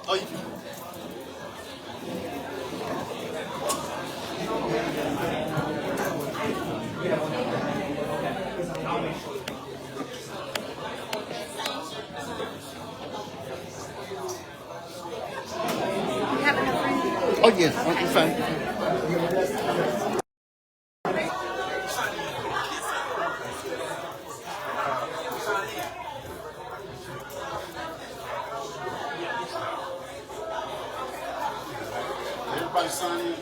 Oh, you can. Oh, yeah, it's fine. Everybody sign in.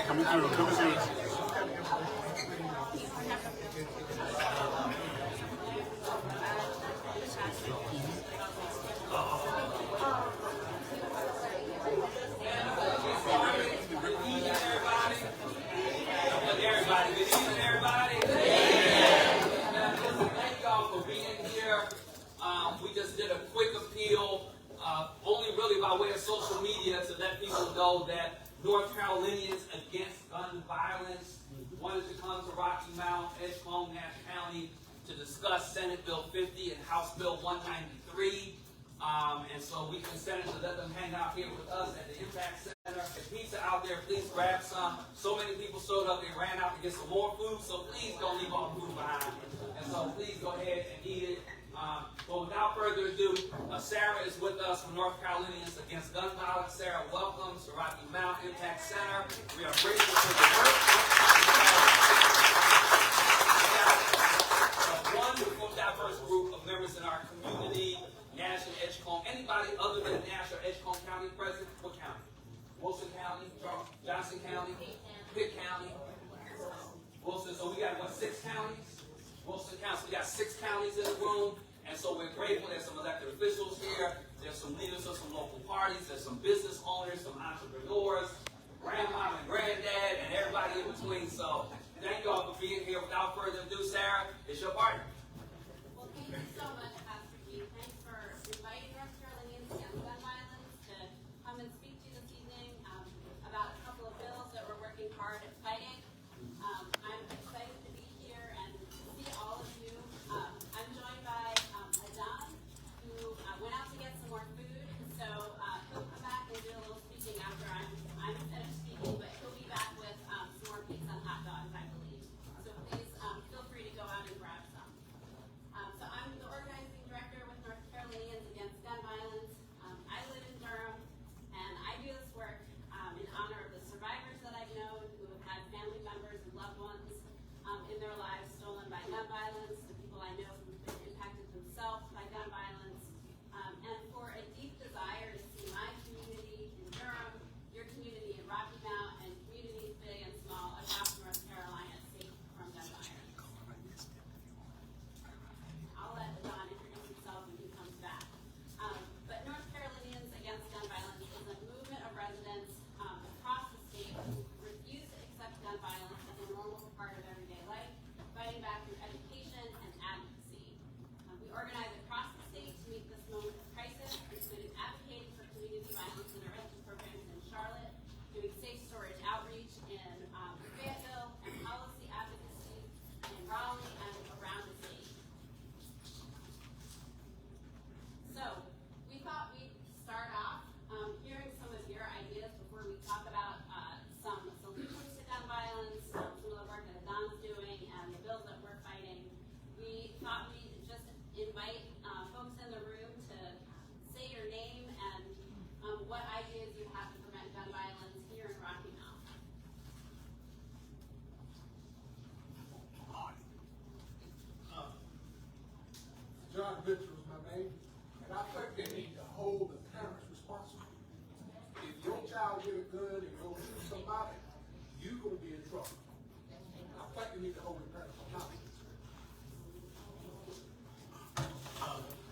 Coming through. We just did a quick appeal, only really by way of social media, to let people know that North Carolinians against gun violence wanted to come to Rocky Mount, Edgecombe, Nash County to discuss Senate Bill 50 and House Bill 193. And so we consented to let them hang out here with us at the Impact Center. If pizza out there, please grab some. So many people showed up, they ran out to get some more food, so please don't leave all the food behind. And so please go ahead and eat it. But without further ado, Sarah is with us from North Carolinians Against Gun Violence. Sarah, welcome to Rocky Mount Impact Center. We are grateful for your work. A wonderful, diverse group of members in our community, Nash and Edgecombe. Anybody other than Nash or Edgecombe County present? What county? Wilson County, Johnson County, Pitt County, Wilson. So we got, what, 6 counties? Wilson County. So we got 6 counties in the room. And so we're grateful. There's some elected officials here. There's some leaders of some local parties. There's some business owners, some entrepreneurs, grandma and granddad, and everybody in between. So thank you all for being here. Without further ado, Sarah, it's your party. Well, thank you so much, Pastor Keith. Thanks for inviting North Carolinians Against Gun Violence to come and speak to you this evening about a couple of bills that we're working hard at fighting. I'm excited to be here and see all of you. I'm joined by Adam, who went out to get some more food. So he'll come back and do a little speaking after I'm finished speaking, but he'll be back with some more pizza and hot dogs, I believe. So please feel free to go out and grab some. we need to hold the person accountable.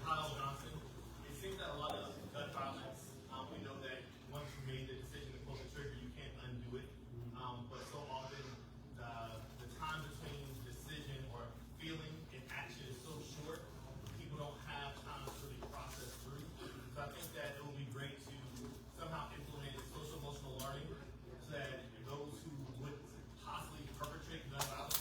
Kyle Johnson. It seems that a lot of gun violence, we know that once you made the decision to pull the trigger, you can't undo it. But so often, the time between decision or feeling and action is so short, people don't have time to really process through. So I think that it would be great to somehow implement social emotional learning so that those who would possibly perpetrate gun violence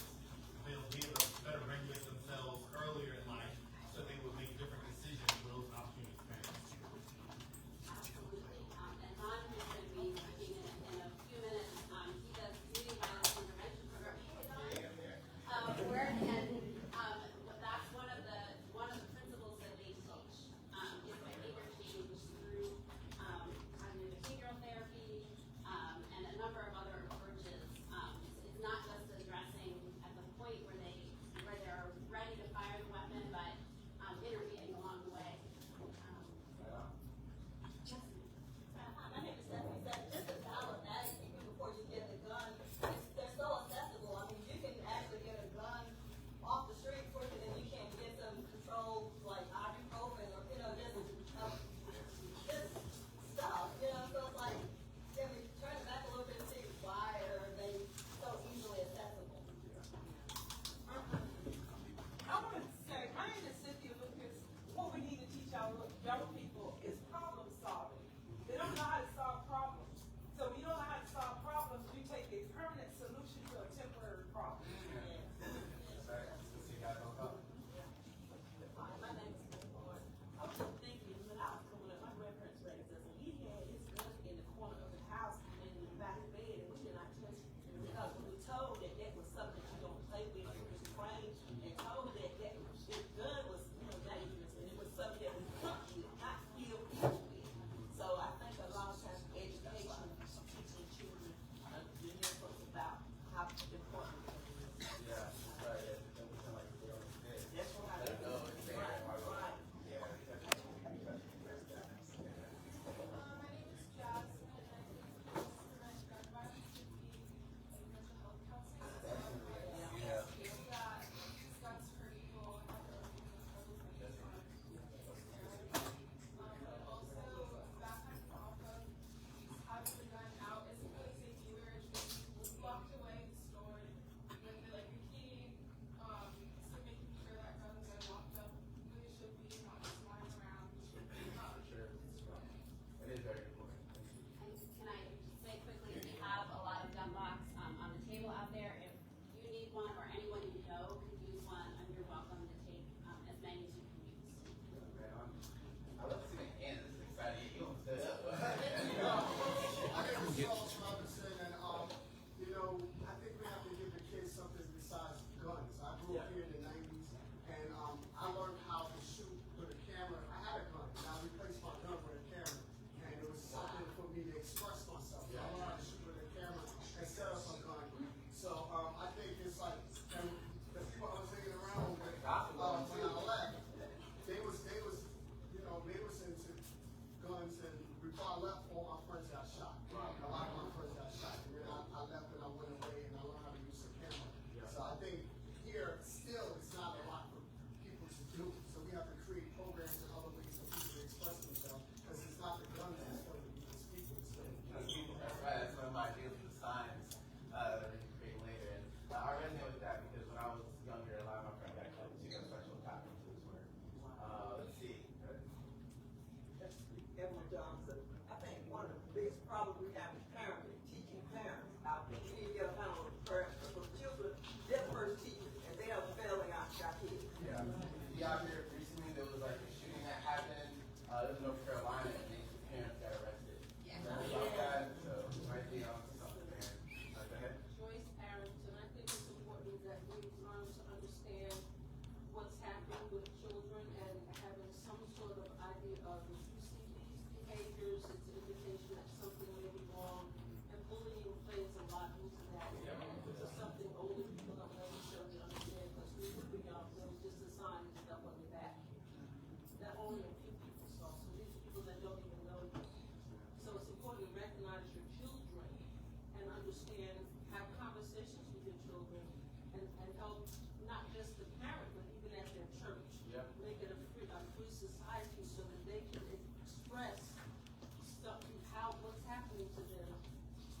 talking to them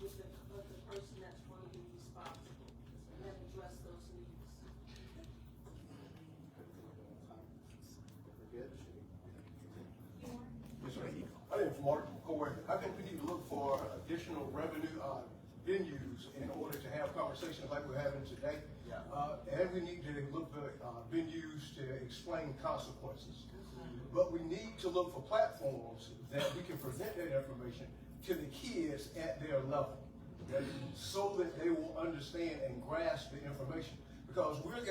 with the person that's going to be responsible and then address those needs. My name is Mark McCoy. I think we need to look for additional revenue venues in order to have conversations like we're having today. And we need to look for venues to explain consequences. But we need to look for platforms that we can present that information to the kids at their level, so that they will understand and grasp the information. Because we're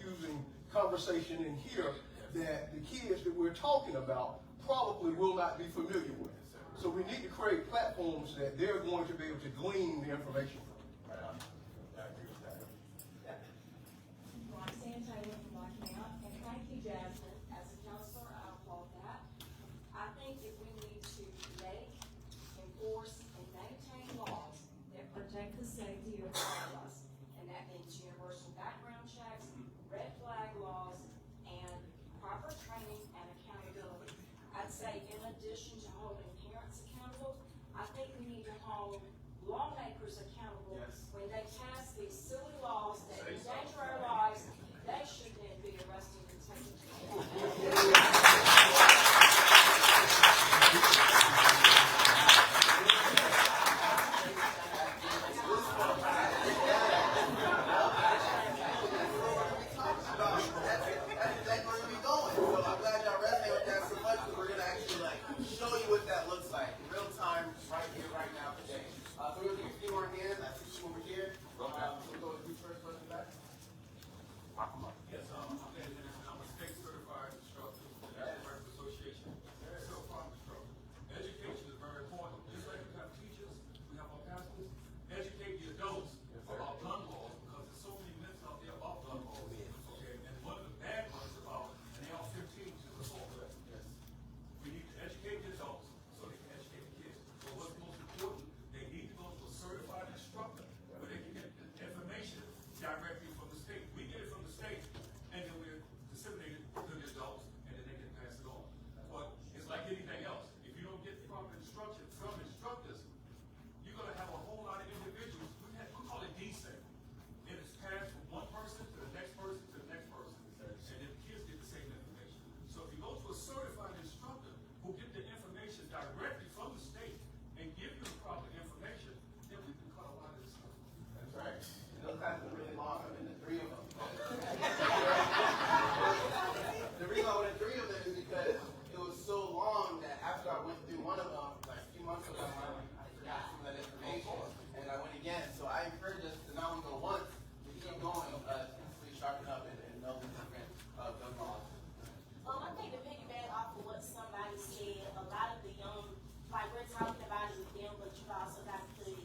using conversation in here that the kids that we're talking about probably will not be familiar with. So we need to create platforms that they're going to be able to glean the information from. Roxanne Taylor from Rocky Mount, and thank you, Jasmine. As a counselor, I applaud that. I think if we need to make, enforce, and maintain laws that protect the safety of all of us, and that means universal background checks, red flag laws, and proper training and accountability. I'd say in addition to holding parents accountable, I think we need to hold lawmakers accountable when they pass these silly laws that endanger our lives. They should then be arrested and taken to jail. That's exactly where we're going. So I'm glad y'all resonate with that so much, because we're gonna actually show you what that looks like in real time, right here, right now, today. So we're gonna get a few more hands. I see some over here. So we'll go with the first person back. Yes, I'm a state certified instructor with the National Rifle Association. Certified instructor. Education is very important. Just like we have teachers, we have our pastors. Educate the adults about gun laws, because there's so many myths out there about gun laws. Okay, and one of the bad ones about, and they all 15 to the fall. We need to educate the adults so they can educate the kids. But what's most important, they need to go to a certified instructor where they can get the information directly from the state. We get it from the state, and then we're disseminated to the adults, and then they can pass it on. But it's like anything else. If you don't get proper instruction from instructors, you're going to have a whole lot of individuals. We call it descent. And it's passed from one person to the next person to the next person. And then the kids get the same information. So if you go to a certified instructor who get the information directly from the state and give you the proper information, then we can cut a lot of this stuff. That's right. And those classes are really long. I'm in the 3 of them. The reason I went in 3 of them is because it was so long that after I went through one of them, like a few months ago, I forgot some of that information, and I went again. So I encourage us to not only go once, but keep going, constantly sharpen up and know the different gun laws. I think to piggyback off of what somebody said, a lot of the young, like we're talking about it with them, but you've also got to put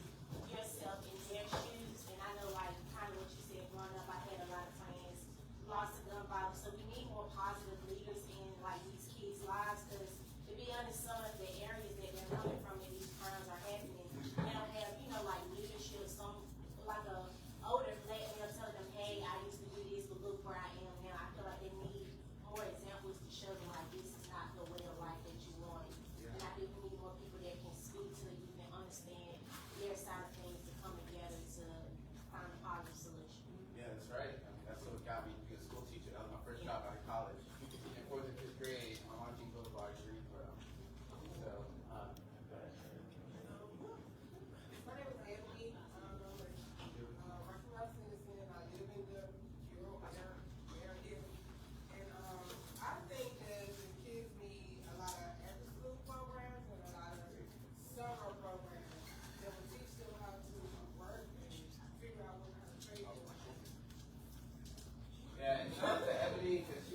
yourself in their shoes. And I know, like, kind of what you said, growing up, I had a lot of friends lost to gun violence. So we need more positive leaders in, like, these kids' lives, because to be honest, some of the areas that they're coming from and these crimes are happening, they don't have, like leadership, some, like a older black male telling them, hey, I used to do this, but look where I am now. I feel like they need more examples to show them, like, this is not the way of life that you want. And I think we need more people that can speak to you and understand their side of things to come together to find a positive solution. Yeah, that's right. I mean, that's what got me to be a school teacher. That was my first job out of college. In 4th and 5th grade, I'm on King Boulevard, Greensboro. So, My name is Ebony. My first citizen, I live in the rural area. And I think that the kids need a lot of after-school programs and a lot of summer programs that will teach them how to work and figure out what kind of trade they want. yeah, and shout out to Ebony, because she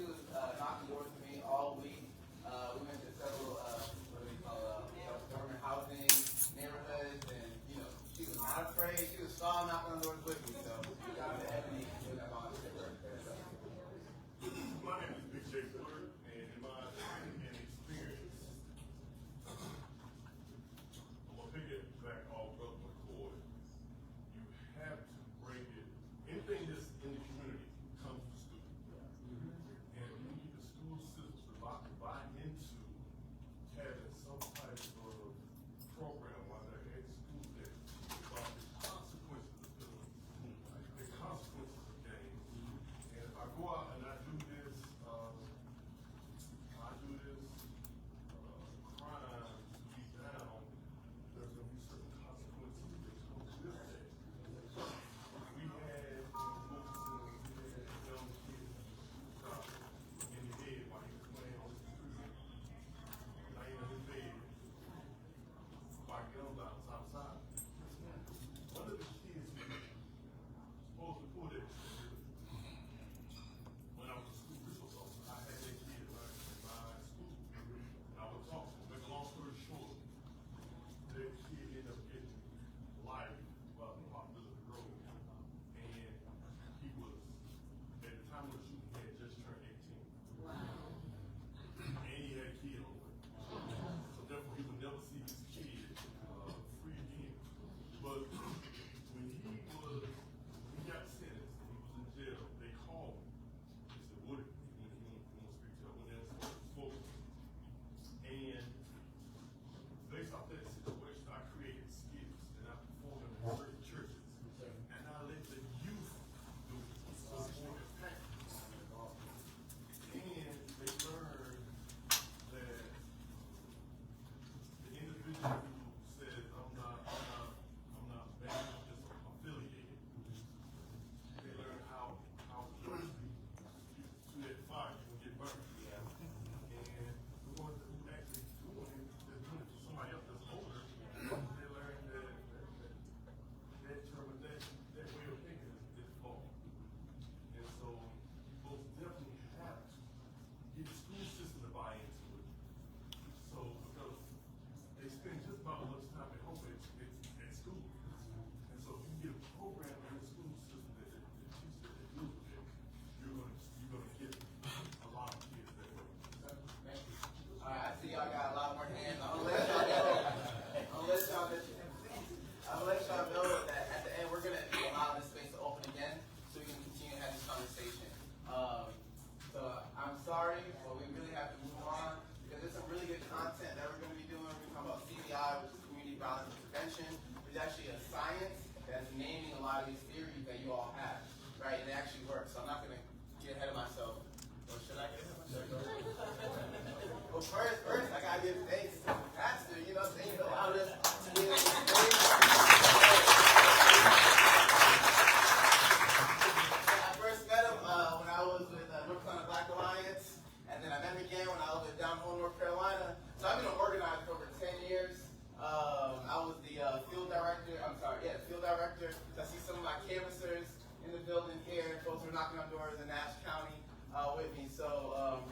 work. So I'm not going to get ahead of myself. Or should I get ahead of myself? Well, first, I got to give thanks to the pastor. You know what I'm saying? He allowed us to be in this space. I first met him when I was with North Carolina Black Alliance, and then I met him again when I was with down home North Carolina. So I've been an organizer for over 10 years. I was the field director. Field director. So I see some of my canvassers in the building here. Folks who are knocking on doors in Nash County with me. So,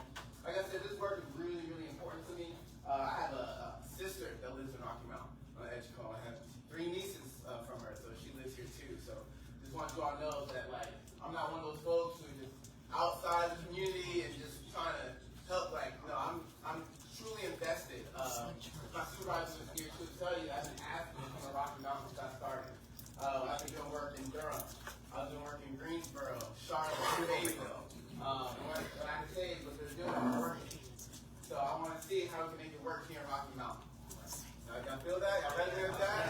like I said, this work is really, really important to me. I have a sister that lives in Rocky Mount on the edge of Cole. I have 3 nieces from her, so she lives here too. So just want you all to know that, like, I'm not one of those folks who just outside the community and just trying to help. Like, no, I'm truly invested. My supervisor was here to tell you I've been asking to come to Rocky Mount since I started. I've been doing work in Durham. I've been working in Greensboro, Charlotte, Fayetteville. What I can say is what they're doing is working. So I want to see how we can make it work here in Rocky Mount. Y'all feel that? Y'all ready with that?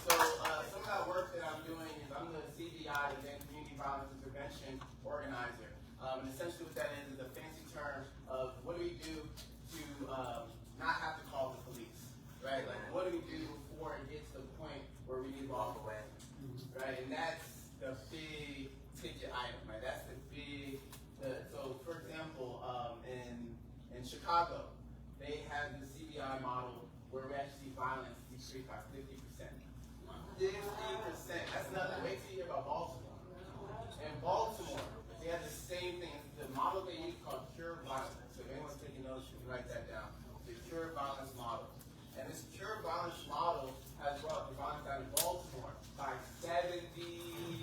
So some of that work that I'm doing is I'm the CVI, the Community Violence Intervention Organizer. And essentially what that is a fancy term of what do we do to not have to call the police, right? Like, what do we do before it gets to the point where we need to walk away, right? And that's the big ticket item, right? That's the big, so for example, in Chicago, they have the CBI model where we actually see violence decrease by 50%. 50%, that's nothing. Wait till you hear about Baltimore. In Baltimore, they have the same thing. The model they use called Cure Violence. So if anyone's taking notes, you can write that down. The Cure Violence model. And this Cure Violence model has brought the violence down in Baltimore by 70%.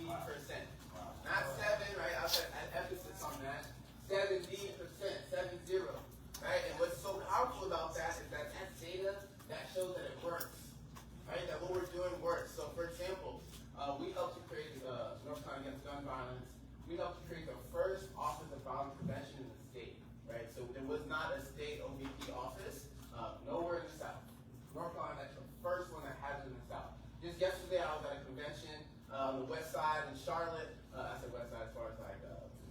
Not 7, right? I said emphasis on that. 70%, 70. Right? And what's so powerful about that is that that's data that shows that it works. Right? That what we're doing works. So for example, we helped to create North Carolina Against Gun Violence. We helped to create the first Office of Violence Prevention in the state, right? So there was not a state OVP office, nowhere in the South. North Carolina, that's the first one that has it in the South. Just yesterday, I was at a convention on the west side in Charlotte. I said west side as far as like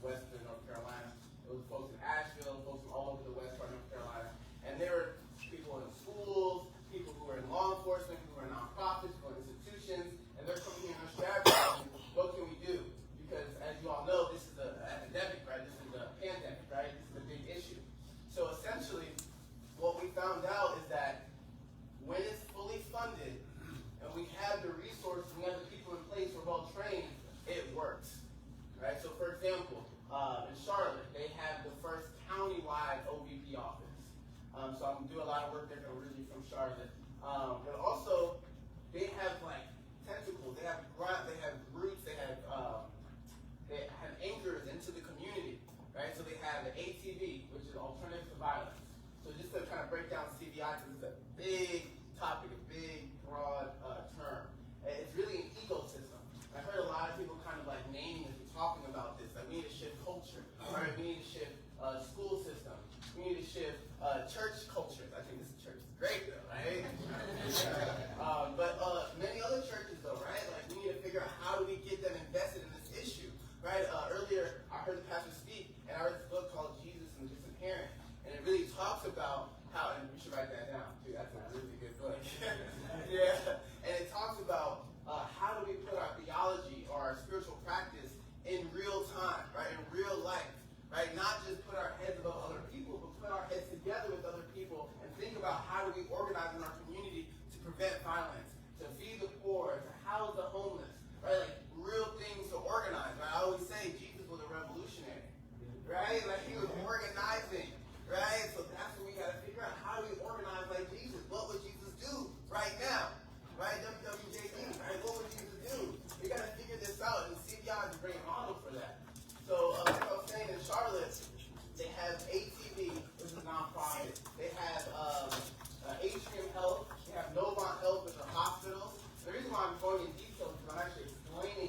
western North Carolina. It was folks in Asheville, folks from all over the west part of North Carolina. And there were people in schools, people who were in law enforcement, people who were in nonprofits, people in institutions, and they're coming here and strategizing, what can we do? Because as you all know, this is an epidemic, right? This is a pandemic, right? This is a big issue. So essentially, what we found out is that when it's fully funded and we have the resources, we have the people in place, we're well trained, it works, right? So for example, in Charlotte, they have the first county-wide OVP office. So I'm going to do a lot of work there originally from Charlotte. But also, they have like tentacles, they have roots, they have anchors into the community, right? So they have the ATV, which is Alternative to Violence. So just to kind of break down CVI, because it's a big topic, a big, broad term. It's really an ecosystem. I heard a lot of people kind of like naming as we're talking about this, that we need to shift culture, right? We need to shift school system. We need to shift church culture. I think this church is great though, right? But many other churches though, right? Like we need to figure out how do we get them invested in this issue, right? Earlier, I heard the pastor speak, and I read this book called Jesus and the Disappearance, and it really talks about how, and you should write that down too, that's a really good book. Yeah, and it talks about how do we put our theology or our spiritual practice in real time, right? In real life, right? Not just put our heads above other people, but put our heads together with other people and think about how do we organize in our community to prevent violence, to feed the poor, to house the homeless, right? Like real things to organize, right? I always say Jesus was a revolutionary, right? Like he was organizing, right? So that's what we got to figure out. How do we organize like Jesus? What would Jesus do right now? Right? WWJD, right? What would Jesus do? We got to figure this out, and CBI is a great model for that. So, like I was saying, in Charlotte, they have ATV, which is a nonprofit. They have Atrium Health. They have Novant Health, which are hospitals. The reason why I'm going in detail is because I'm actually explaining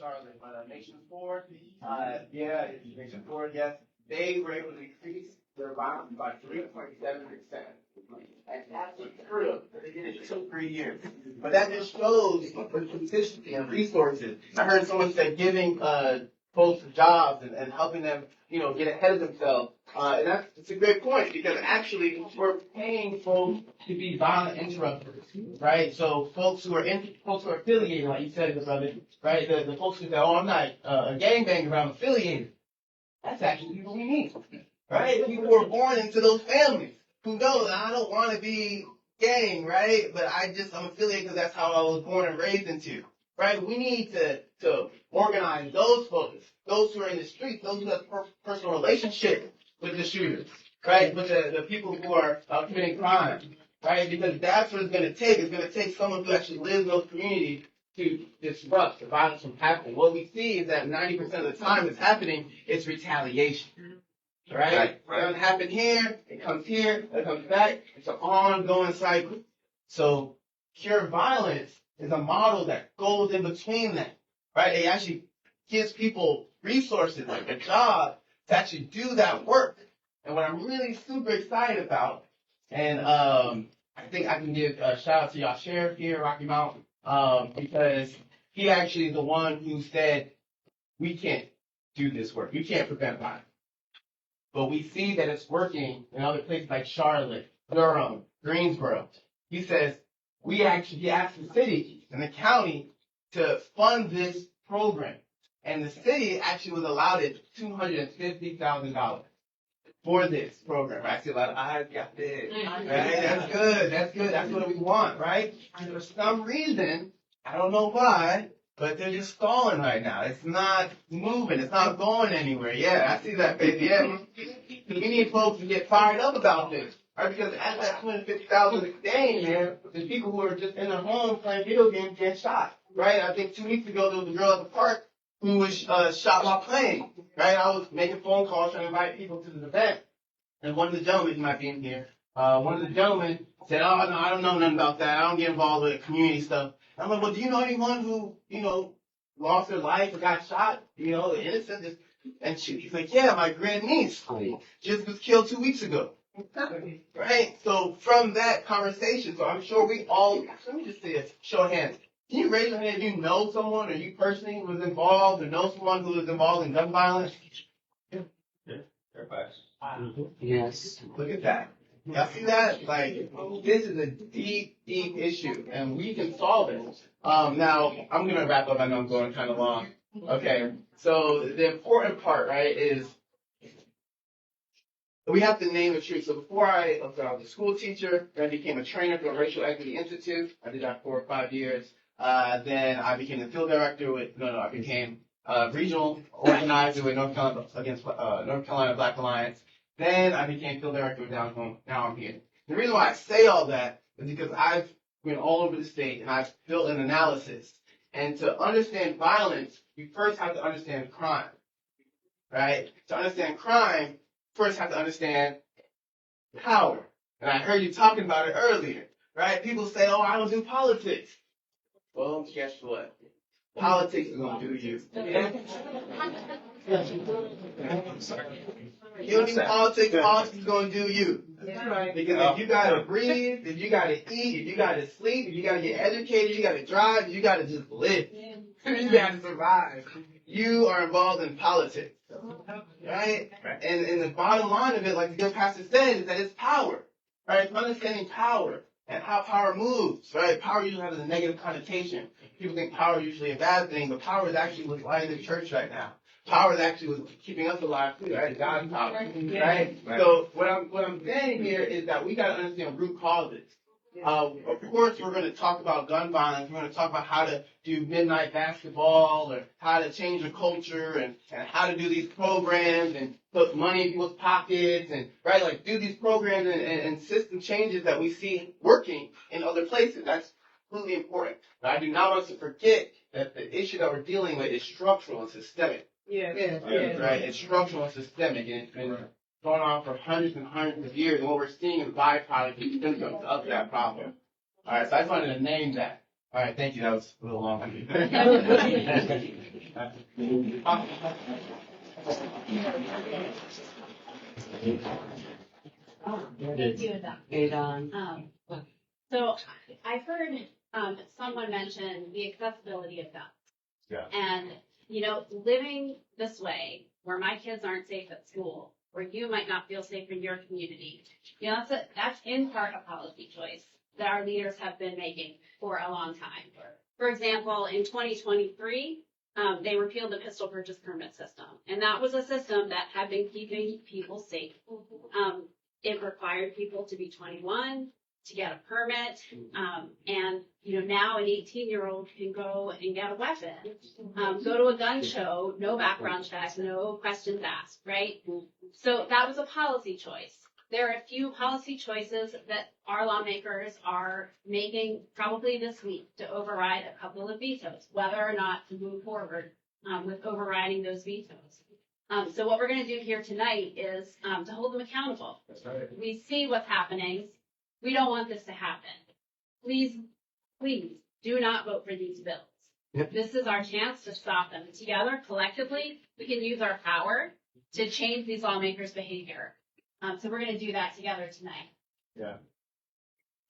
Charlotte, but Nation Ford, yeah, it's Nation Ford, yes, they were able to increase their violence by 3.7%. And that's unheard of. They did it in 2-3 years. But that just shows the consistency and resources. I heard someone say giving folks jobs and helping them, get ahead of themselves. And it's a great point because actually we're paying folks to be violent interrupters, right? So folks who are affiliated, like you said, brother, right? The folks who say, "Oh, I'm not a gangbanger, but I'm affiliated." That's actually people we need, right? People who are born into those families who know that I don't want to be gang, right? But I'm affiliated because that's how I was born and raised into, right? We need to organize those folks, those who are in the streets, those who have personal relationship with the shooters, right? With the people who are committing crime, right? Because that's what it's going to take. It's going to take someone who actually lives in those communities to disrupt the violence from happening. What we see is that 90% of the time it's happening, it's retaliation. Right? It doesn't happen here, it comes back. It's an ongoing cycle. So Cure Violence is a model that goes in between that. Right? It actually gives people resources, like a job, to actually do that work. And what I'm really super excited about, and I think I can give a shout out to y'all sheriff here, Rocky Mountain, because he actually is the one who said, we can't do this work. We can't prevent violence. But we see that it's working in other places like Charlotte, Durham, Greensboro. He says, he asked the city and the county to fund this program. And the city actually was allotted $250,000 for this program. Right? I see a lot of eyes got big. Right? That's good. That's what we want, right? And for some reason, I don't know why, but they're just stalling right now. It's not moving. It's not going anywhere. Yeah, I see that, baby. Yeah. We need folks to get fired up about this. Right? Because at that $250,000 exchange, man, there's people who are just in their home playing video games get shot. Right? I think 2 weeks ago, there was a girl at the park who was shot while playing. Right? I was making phone calls trying to invite people to the event. And one of the gentlemen, you might be in here, one of the gentlemen said, "Oh, no, I don't know nothing about that. I don't get involved with community stuff." I'm like, "Well, do you know anyone who, lost their life or got shot? Innocent?" And he's like, "Yeah, my grandniece just was killed 2 weeks ago." Right? So from that conversation, so I'm sure we all, let me just say a show of hands. Can you raise your hand if you know someone or you personally was involved or know someone who was involved in gun violence? Yeah. Everybody. Yes. Look at that. Y'all see that? Like, this is a deep, deep issue, and we can solve it. Now, I'm going to wrap up. I know I'm going kind of long. Okay. So the important part, right, is we have to name the truth. So before I was a school teacher, then I became a trainer for the Racial Equity Institute. I did that for 4 or 5 years. Then I became the field director I became regional organizer with North Carolina Black Alliance. Then I became field director down home. Now I'm here. The reason why I say all that is because I've been all over the state and I've built an analysis. And to understand violence, you first have to understand crime, right? To understand crime, first have to understand power. And I heard you talking about it earlier, right? People say, "Oh, I don't do politics." Well, guess what? Politics is going to do you. You don't need politics, politics is going to do you. Because if you got to breathe, if you got to eat, if you got to sleep, if you got to get educated, you got to drive, you got to just live. You got to survive. You are involved in politics. Right? And the bottom line of it, like the good pastor said, is that it's power. Right? It's understanding power and how power moves. Right? Power usually has a negative connotation. People think power is usually a bad thing, but power is actually what's lighting the church right now. Power is actually what's keeping us alive too, right? God's power. Right? So what I'm saying here is that we gotta understand root causes. Of course, we're going to talk about gun violence. We're going to talk about how to do midnight basketball or how to change the culture and how to do these programs and put money in people's pockets and, right, like do these programs and system changes that we see working in other places. That's really important. But I do not want us to forget that the issue that we're dealing with is structural and systemic. Yeah. Right? It's structural and systemic, and it's been going on for hundreds and hundreds of years, and what we're seeing is byproduct symptoms of that problem. All right, so I just wanted to name that. All right, thank you. That was a little long. Thank you, Don. So I've heard someone mention the accessibility of guns. Yeah. And, you know, living this way, where my kids aren't safe at school, where you might not feel safe in your community, you know, that's in part a policy choice that our leaders have been making for a long time. For example, in 2023, they repealed the pistol purchase permit system. And that was a system that had been keeping people safe. It required people to be 21 to get a permit. And, you know, now an 18-year-old can go and get a weapon, go to a gun show, no background check, no questions asked, right? So that was a policy choice. There are a few policy choices that our lawmakers are making probably this week to override a couple of vetoes, whether or not to move forward with overriding those vetoes. So what we're going to do here tonight is to hold them accountable. That's right. We see what's happening. We don't want this to happen. Please, please do not vote for these bills. Yep. This is our chance to stop them. Together, collectively, we can use our power to change these lawmakers' behavior. So we're going to do that together tonight. Yeah.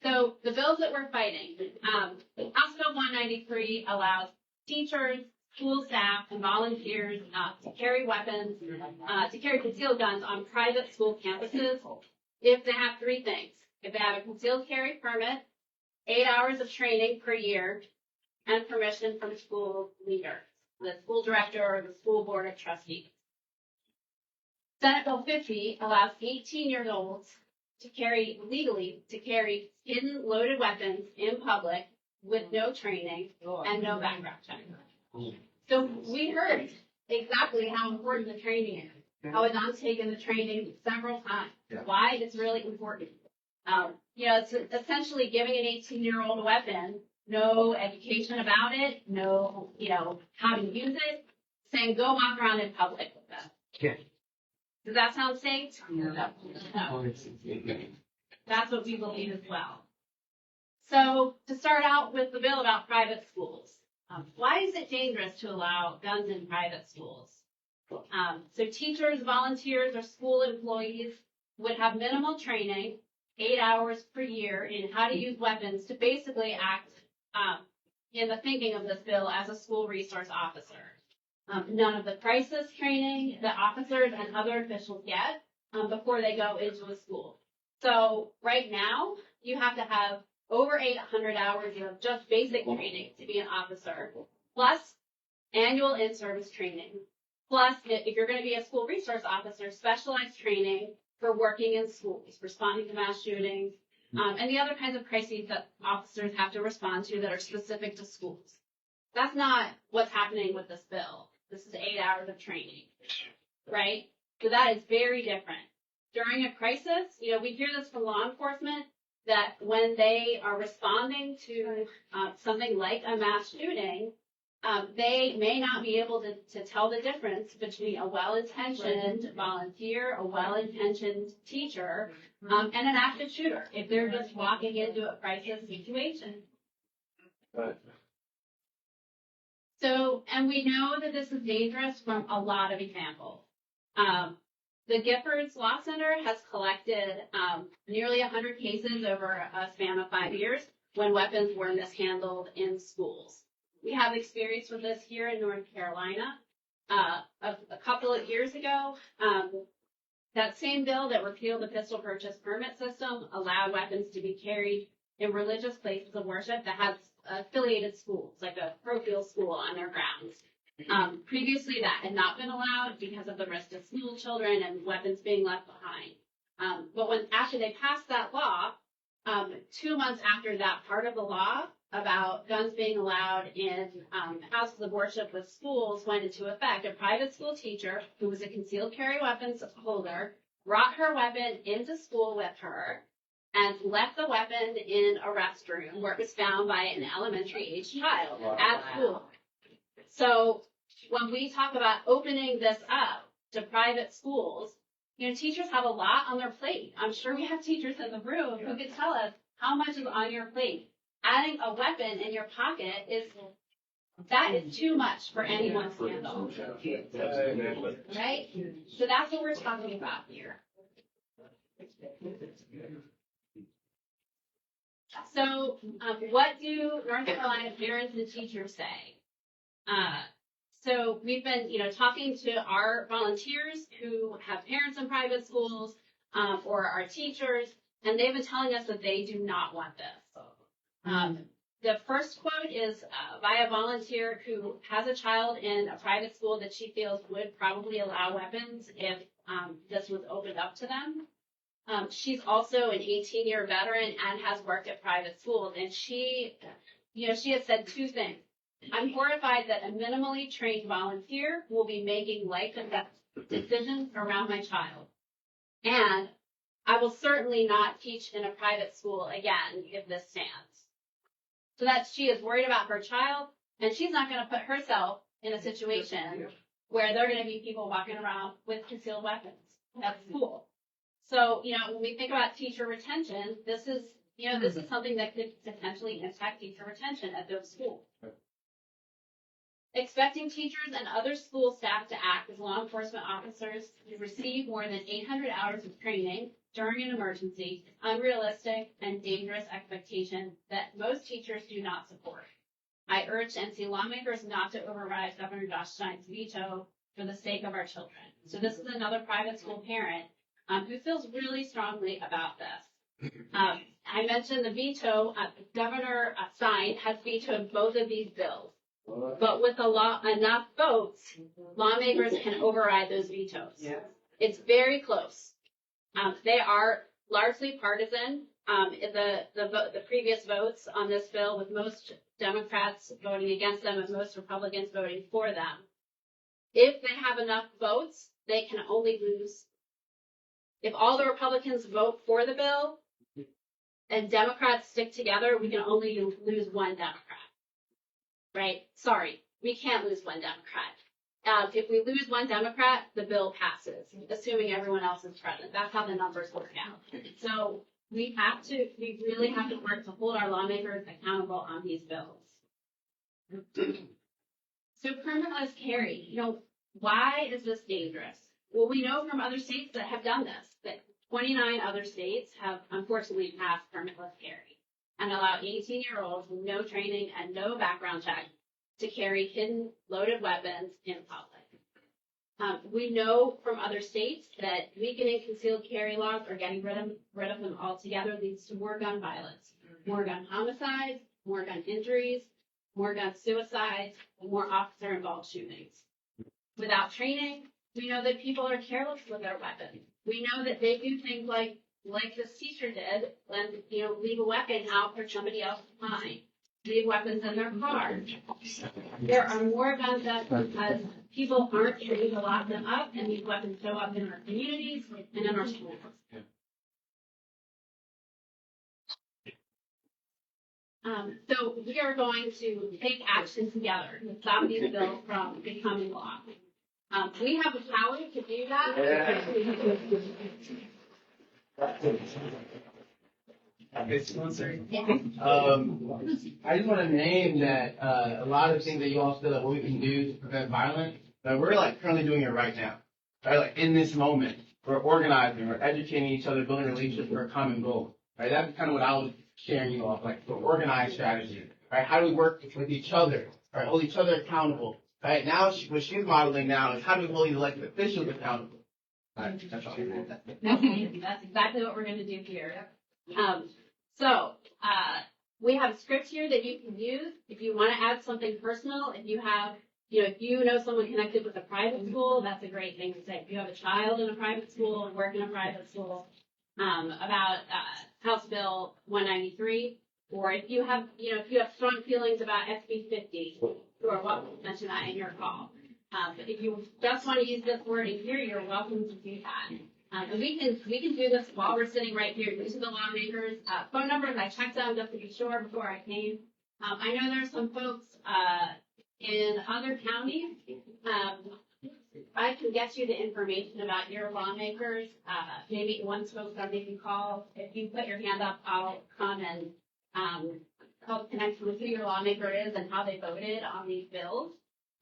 So the bills that we're fighting, House Bill 193 allows teachers, school staff, and volunteers to carry weapons, to carry concealed guns on private school campuses if they have three things. If they have a concealed carry permit, 8 hours of training per year, and permission from school leader, the school director or the school board of trustees. Senate Bill 50 allows 18-year-olds to carry legally hidden loaded weapons in public with no training and no background check. So we heard exactly how important the training is. How Adon's taken the training several times. Why it's really important. You know, it's essentially giving an 18-year-old a weapon, no education about it, no, you know, how to use it, saying go walk around in public with them. Yeah. Does that sound safe? No. That's what we believe as well. So to start out with the bill about private schools, why is it dangerous to allow guns in private schools? So teachers, volunteers, or school employees would have minimal training, 8 hours per year in how to use weapons to basically act in the thinking of this bill as a school resource officer. None of the crisis training that officers and other officials get before they go into a school. So right now, you have to have over 800 hours of just basic training to be an officer, plus annual in-service training, plus if you're going to be a school resource officer, specialized training for working in schools, responding to mass shootings, and the other kinds of crises that officers have to respond to that are specific to schools. That's not what's happening with this bill. This is 8 hours of training, right? So that is very different. During a crisis, you know, we hear this from law enforcement that when they are responding to something like a mass shooting, they may not be able to tell the difference between a well-intentioned volunteer, a well-intentioned teacher, and an active shooter if they're just walking into a crisis situation. Right. So, and we know that this is dangerous from a lot of examples. The Giffords Law Center has collected nearly 100 cases over a span of 5 years when weapons were mishandled in schools. We have experience with this here in North Carolina. A couple of years ago, that same bill that repealed the pistol purchase permit system allowed weapons to be carried in religious places of worship that had affiliated schools, like a parochial school on their grounds. Previously, that had not been allowed because of the risk to school children and weapons being left behind. But after they passed that law, 2 months after that part of the law about guns being allowed in houses of worship with schools went into effect, a private school teacher who was a concealed carry weapons holder brought her weapon into school with her and left the weapon in a restroom where it was found by an elementary-age child at school. So when we talk about opening this up to private schools, you know, teachers have a lot on their plate. I'm sure we have teachers in the room who can tell us how much is on your plate. adding a weapon in your pocket is too much for anyone to handle. Right? So that's what we're talking about here. So, what do North Carolina parents and teachers say? So we've been, talking to our volunteers who have parents in private schools, or our teachers, and they've been telling us that they do not want this. The first quote is by a volunteer who has a child in a private school that she feels would probably allow weapons if this was opened up to them. She's also an 18-year veteran and has worked at private schools, and she has said two things. I'm horrified that a minimally trained volunteer will be making life and death decisions around my child. And I will certainly not teach in a private school again if this stands. So that she is worried about her child, and she's not going to put herself in a situation where there are going to be people walking around with concealed weapons at school. So, when we think about teacher retention, this is something that could potentially impact teacher retention at those schools. Expecting teachers and other school staff to act as law enforcement officers to receive more than 800 hours of training during an emergency is unrealistic and dangerous expectation that most teachers do not support. I urge NC lawmakers not to override Governor Josh Stein's veto for the sake of our children. So this is another private school parent who feels really strongly about this. I mentioned the veto. Governor Stein has vetoed both of these bills. But with enough votes, lawmakers can override those vetoes. Yeah. It's very close. They are largely partisan. The previous votes on this bill, with most Democrats voting against them and most Republicans voting for them. If they have enough votes, they can only lose. If all the Republicans vote for the bill and Democrats stick together, we can only lose one Democrat. Right? Sorry, we can't lose one Democrat. If we lose one Democrat, the bill passes, assuming everyone else is present. That's how the numbers work out. So we really have to work to hold our lawmakers accountable on these bills. So permitless carry, why is this dangerous? Well, we know from other states that have done this, that 29 other states have unfortunately passed permitless carry and allow 18-year-olds with no training and no background check to carry hidden loaded weapons in public. We know from other states that weakening concealed carry laws or getting rid of them altogether leads to more gun violence, more gun homicides, more gun injuries, more gun suicides, and more officer-involved shootings. Without training, we know that people are careless with their weapons. We know that they do things like this teacher did, and leave a weapon out for somebody else to find. Leave weapons in their car. There are more guns that because people aren't trained to lock them up, and these weapons show up in our communities and in our schools. So we are going to take action together to stop these bills from becoming law. We have the power to do that. I just want to name that a lot of things that you all said that what we can do to prevent violence, that we're currently doing it right now. Right, in this moment, we're organizing, we're educating each other, building relationships for a common goal. Right, that's kind of what I was sharing you off, the organized strategy. Right, how do we work with each other? Right, hold each other accountable. Right now, what she's modeling now is how do we hold elected officials accountable? Right, that's all. That's exactly what we're going to do here. So we have a script here that you can use if you want to add something personal. If you have, if you know someone connected with a private school, that's a great thing to say. If you have a child in a private school and work in a private school, about House Bill 193, or if you have, if you have strong feelings about SB 50, you are welcome to mention that in your call. But if you just want to use this wording here, you're welcome to do that. And we can do this while we're sitting right here. These are the lawmakers' phone numbers. I checked them just to be sure before I came. I know there's some folks in other counties. I can get you the information about your lawmakers. Maybe once folks are making calls, if you put your hand up, I'll come and called Connection with Who Your Lawmaker Is and how they voted on these bills.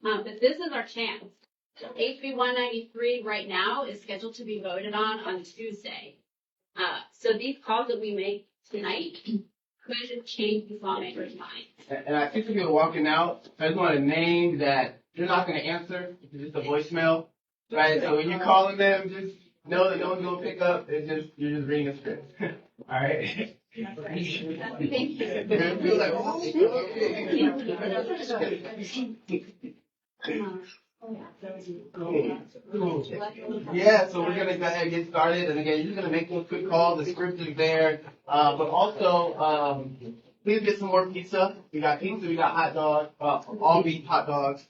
But this is our chance. HB 193 right now is scheduled to be voted on Tuesday. So these calls that we make tonight could change these lawmakers' minds. And I see some people walking out. I just want to name that you're not going to answer. It's just a voicemail, right? So when you're calling them, just know that no one's going to pick up. It's just, you're just reading a script. All right? Thank you. Feel like, yeah, so we're gonna go ahead and get started. And again, you're just gonna make those quick calls. The script is there, but also please get some more pizza. We got pizza, we got hot dogs, all beef hot dogs.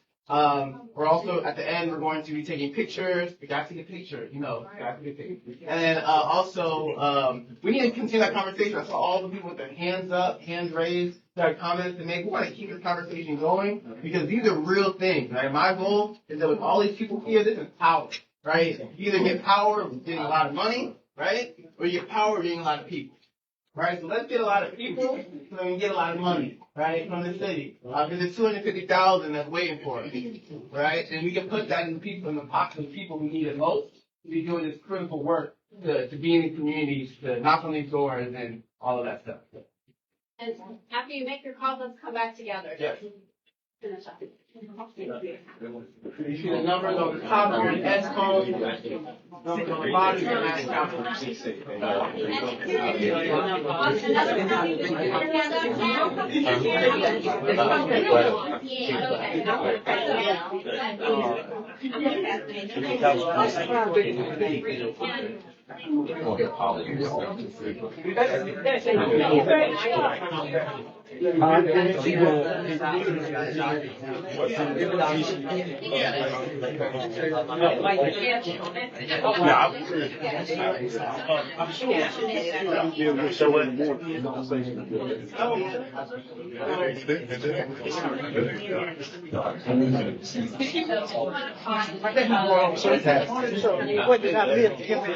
We're also at the end. We're going to be taking pictures. We got to take a picture, got to get pictures. And then also we need to continue that conversation. I saw all the people with their hands up, hands raised, that had comments to make. We want to keep this conversation going because these are real things, right? My goal is that with all these people here, this is power, right? You either get power with getting a lot of money, right, or you get power with getting a lot of people. Right, so let's get a lot of people so we can get a lot of money, right, from the city. Because there's 250,000 that's waiting for us, right? And we can put that in the pockets of people who need it most to be doing this critical work to be in the communities, to knock on these doors and all of that stuff. And after you make your calls, let's come back together. Yes. Finish up. You see the numbers on the top are in S code, numbers on the bottom are in What did I live to give me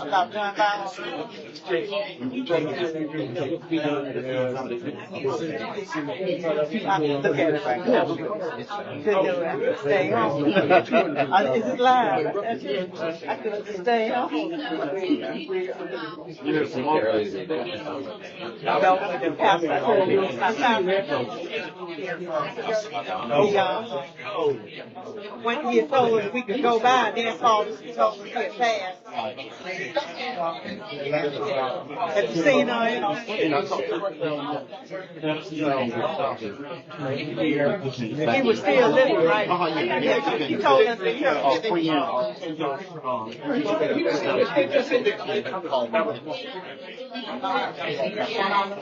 about gun violence? Look at it right now. Stay home. Is it live? I could stay home. When he told us we could go by, then called us and told us to get past. Have you seen he was still living, right? He told us that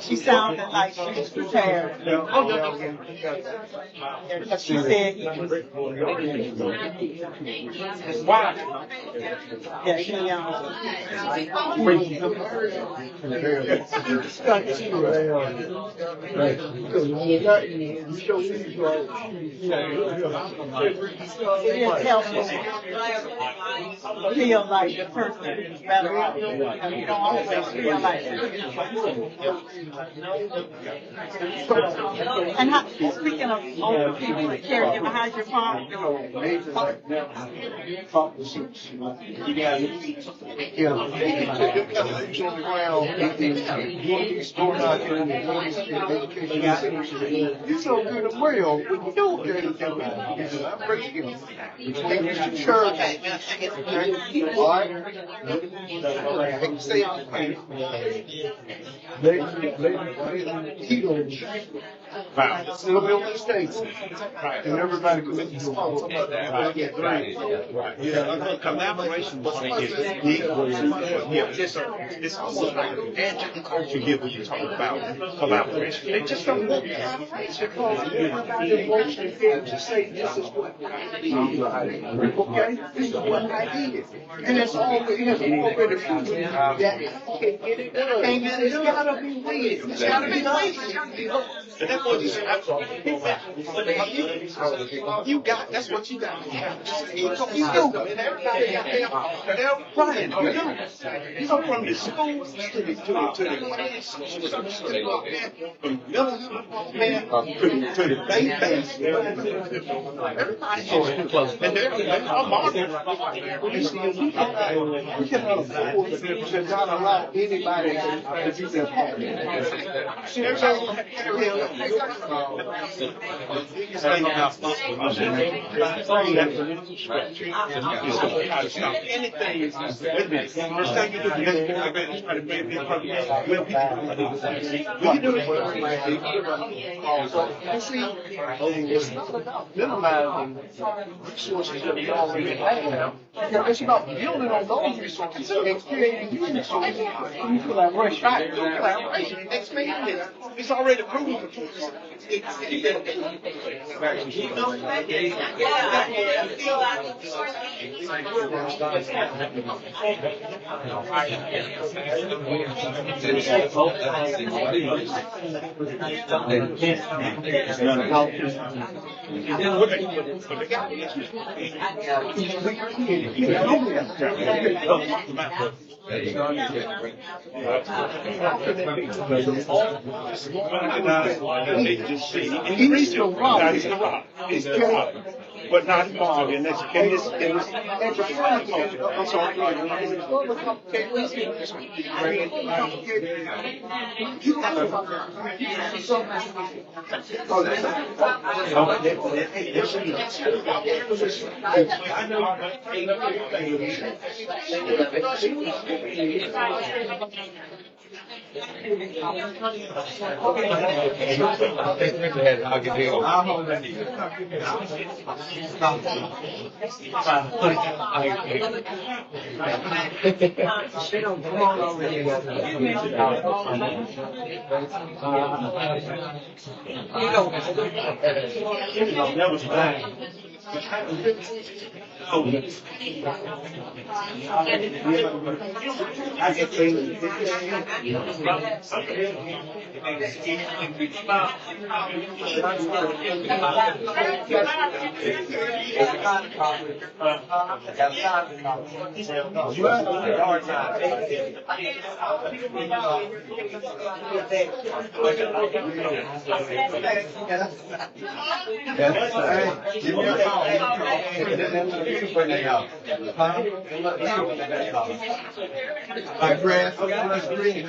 she sounded like she was prepared. She said he was. Yeah, she it is helpful. Feel like the person is better. You don't always feel like And how, speaking of older people, the caregiver, how's your mom doing? You're so good at well when you don't get anything. I'm breaking you. Take you to church. Right? Stay on the plane. Wow. It's a little bit of mistakes. Right. And everybody commits to smoke. Right. Yeah. Collaboration was it's almost like an adjunct culture here when you talk about collaboration. They just don't want collaboration because everybody wants to say this is what I need. Okay? This is what I need. And it's already proven that can't get it done. It's gotta be ways. It's gotta be ways. That boy just, you got, that's what you got. You do, and everybody got they're crying. You know, from the schools to the from middle school, man, to the faith-based. Everybody's close. And they're martyrs. We cannot afford to not allow anybody to do their part. Anything is first thing you do, you try to make it from you do it. See, it's not about minimizing resources that we already have. It's about building on those resources and creating new resources. Collaboration. Next minute, it's already proven. He's the rock. He's the rock. But not involved in this. I'm sorry. My grass is green.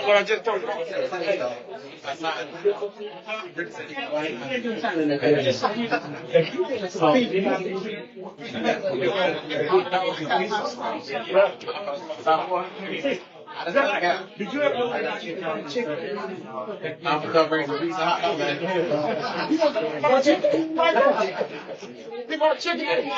What I just told you. Did you ever look at chicken? I'm covering the reason I want chicken. They bought chicken.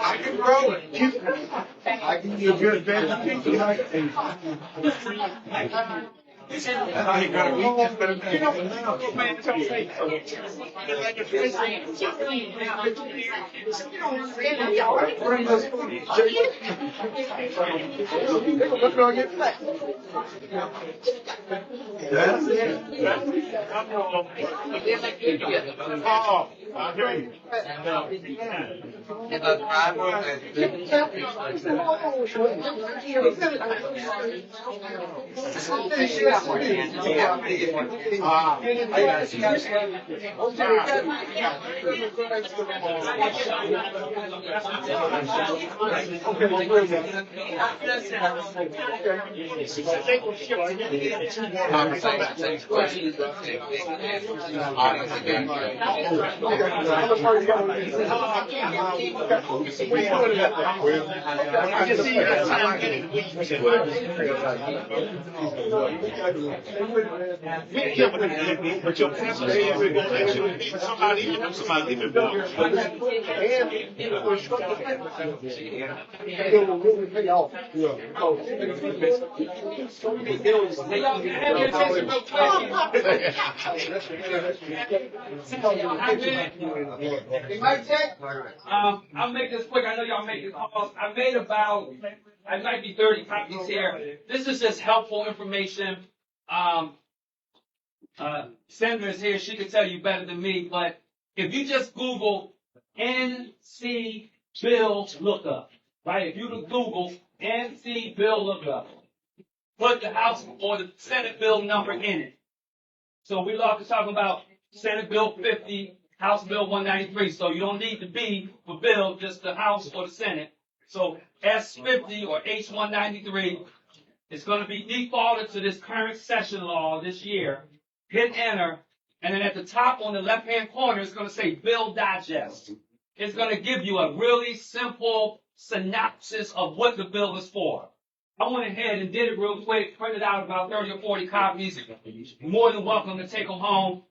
I can grow it. I can be a good vegetarian. I ain't got a weakness, but you know, man, it's okay. What's going to get flat? That's it. Oh, I hear you. I'll make this quick. I know y'all making calls. I made about, I might be 30 copies here. This is just helpful information. Sandra is here. She can tell you better than me. But if you just Google NC bill lookup, right? If you Google NC bill lookup, put the House or the Senate bill number in it. So we're talking about Senate Bill 50, House Bill 193. So you don't need to be for bill, just the House or the Senate. So S50 or H193 is going to be defaulted to this current session law this year. Hit enter, and then at the top on the left-hand corner, it's going to say Bill Digest. It's going to give you a really simple synopsis of what the bill is for. I went ahead and did it real quick, printed out about 30 or 40 copies. You're more than welcome to take them home.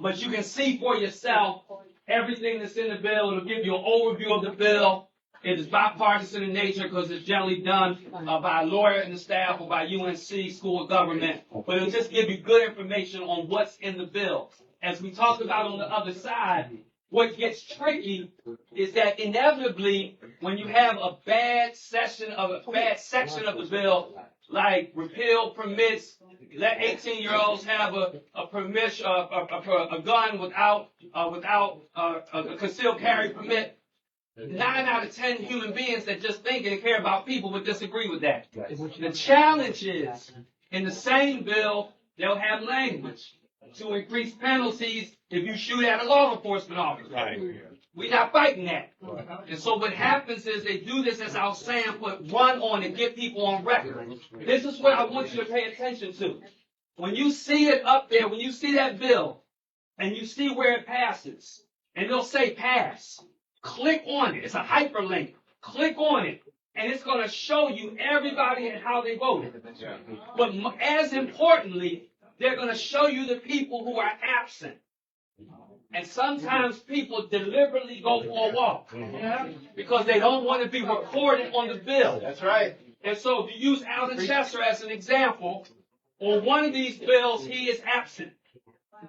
But you can see for yourself everything that's in the bill. It'll give you an overview of the bill. It is bipartisan in nature because it's generally done by a lawyer and the staff or by UNC School of Government. But it'll just give you good information on what's in the bill. As we talked about on the other side, what gets tricky is that inevitably, when you have a bad section of the bill, like repeal permits, let 18-year-olds have a gun without a concealed carry permit. 9 out of 10 human beings that just think and care about people would disagree with that. The challenge is, in the same bill, they'll have language to increase penalties if you shoot at a law enforcement officer. Right. We're not fighting that. And so what happens is they do this, as I was saying, put run on and get people on record. This is what I want you to pay attention to. When you see it up there, when you see that bill, and you see where it passes, and they'll say pass, click on it. It's a hyperlink. Click on it. And it's going to show you everybody and how they voted. But as importantly, they're going to show you the people who are absent. And sometimes people deliberately go for a walk because they don't want to be recorded on the bill. That's right. And so if you use Alden Chester as an example, on one of these bills, he is absent.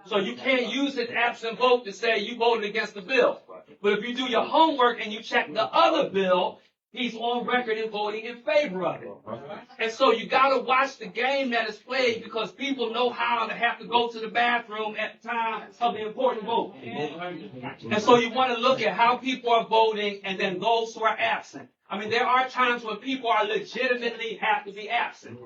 So you can't use his absent vote to say you voted against the bill. But if you do your homework and you check the other bill, he's on record in voting in favor of it. And so you got to watch the game that is played because people know how to have to go to the bathroom at the time of the important vote. And so you want to look at how people are voting and then those who are absent. I mean, there are times when people are legitimately have to be absent.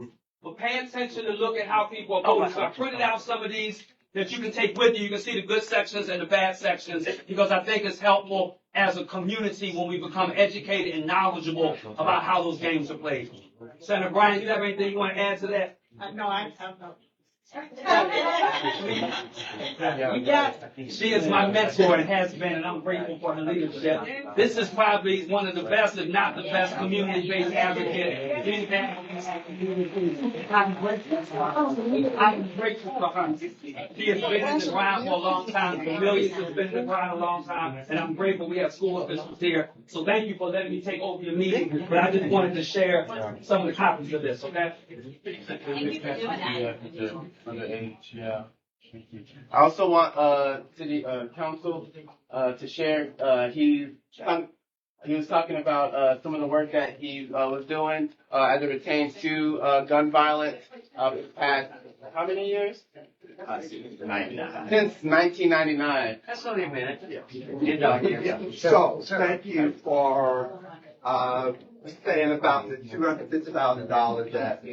But pay attention to look at how people are voting. So I printed out some of these that you can take with you. You can see the good sections and the bad sections because I think it's helpful as a community when we become educated and knowledgeable about how those games are played. Senator Bryan, you have anything you want to add to that? No, I She is my mentor and has been, and I'm grateful for her leadership. This is probably one of the best, if not the best, community-based advocate. I'm grateful for her. She has been in the ground for a long time. Millions have been in the ground a long time, and I'm grateful we have school officials here. So thank you for letting me take over your meeting. But I just wanted to share some of the copies of this, okay? Thank you for doing that. Underage, yeah. I also want city council to share. He was talking about some of the work that he was doing as it pertains to gun violence past how many years? Since 1999. That's only a minute. So, thank you for saying about the $250,000 that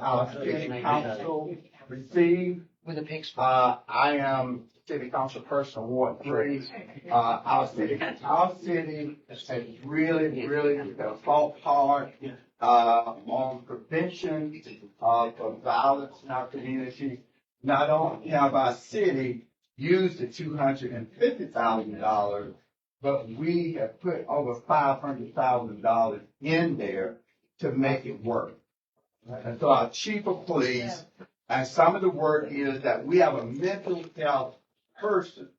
our city council received. I am city council person, Ward 3. Our city has really fought hard on prevention of violence in our community. Not only have our city used the $250,000, but we have put over $500,000 in there to make it work. And so our chief of police, and some of the work is that we have a mental health person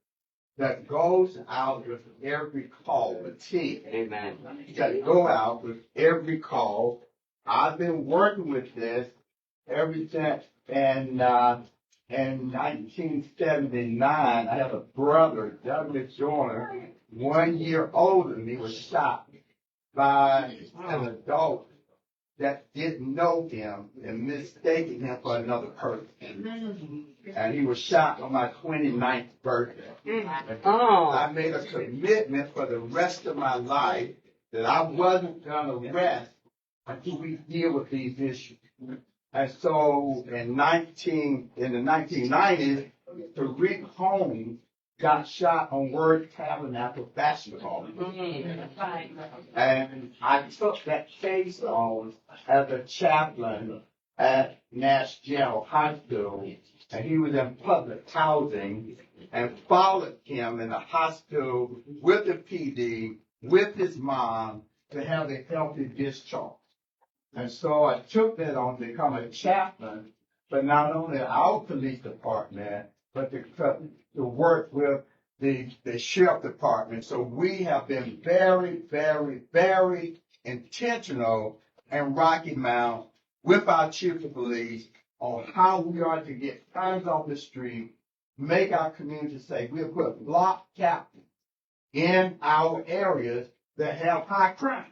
that goes out with every call, a team. Amen. That go out with every call. I've been working with this ever since in 1979. I have a brother, Douglas Joyner, 1 year older than me, was shot by an adult that didn't know him and mistaken him for another person. And he was shot on my 29th birthday. I made a commitment for the rest of my life that I wasn't going to rest until we deal with these issues. And so in the 1990s, Tariq Holmes got shot on Word Tabernacle basketball. And I took that case on as a chaplain at Nash General Hospital. And he was in public housing, and followed him in the hospital with the PD, with his mom, to have a healthy discharge. And so I took that on to become a chaplain, but not only our police department, but to work with the sheriff department. So we have been very, very, very intentional in Rocky Mount with our chief of police on how we are to get crimes off the street, make our community safe. We have put block captains in our areas that have high crime.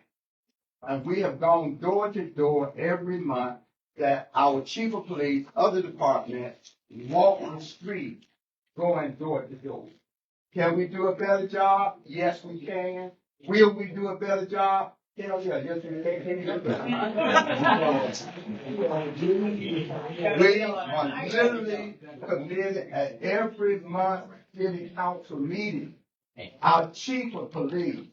And we have gone door to door every month that our chief of police, other departments, walk on the street, going door to door. Can we do a better job? Yes, we can. Will we do a better job? Hell yeah, yes, we can. We are literally committed at every month city council meeting. Our chief of police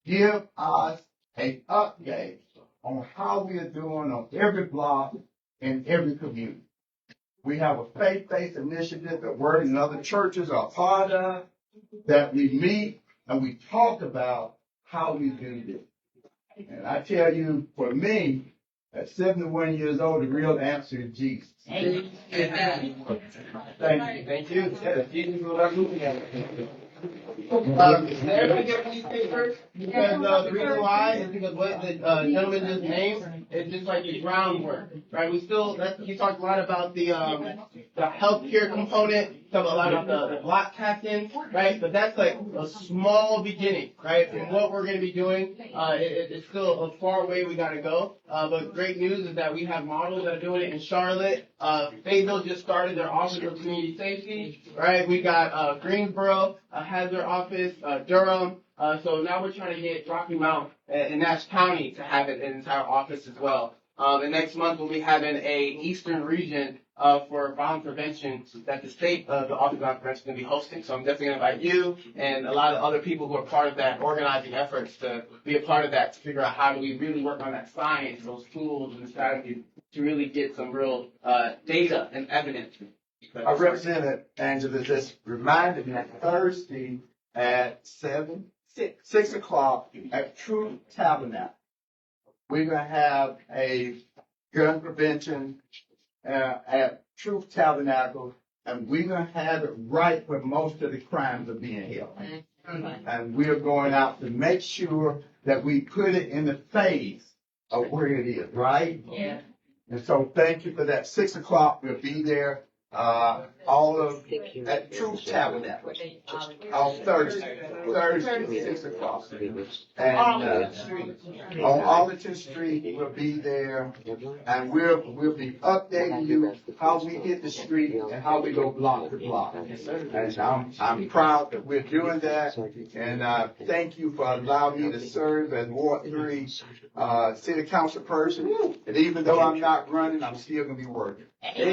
give us an update on how we are doing on every block in every community. We have a faith-based initiative that we're in other churches are part of, that we meet and we talk about how we do this. And I tell you, for me, at 71 years old, the real answer is Jesus. Amen. Thank you. Jesus is what I'm looking at. Everybody get these papers because the reason why is because what the gentleman just named is just like the groundwork, right? He talked a lot about the healthcare component, talked a lot about the block captain, right? But that's like a small beginning, right? And what we're going to be doing, it's still a far way we got to go. But great news is that we have models that are doing it in Charlotte. Fayetteville just started their Office of Community Safety, right? We got Greensboro has their office, Durham. So now we're trying to get Rocky Mount and Nash County to have an entire office as well. And next month we'll be having a Eastern region for violence prevention that the state of the Office of Violence Prevention is going to be hosting. So I'm definitely going to invite you and a lot of other people who are part of that organizing efforts to be a part of that, to figure out how do we really work on that science, those tools and strategies to really get some real data and evidence. Our Representative Angela just reminded me that Thursday at 6 o'clock at Truth Tabernacle, we're going to have a gun prevention at Truth Tabernacle, and we're going to have it right where most of the crimes are being held. And we're going out to make sure that we put it in the face of where it is, right? Yeah. And so thank you for that. 6 o'clock, we'll be there. all of at Truth Tabernacle on Thursday, 6 o'clock. And on Arlington Street, we'll be there, and we'll be updating you how we hit the street and how we go block to block. And I'm proud that we're doing that, and thank you for allowing me to serve as Ward 3 City Council person. And even though I'm not running, I'm still gonna be working. Really,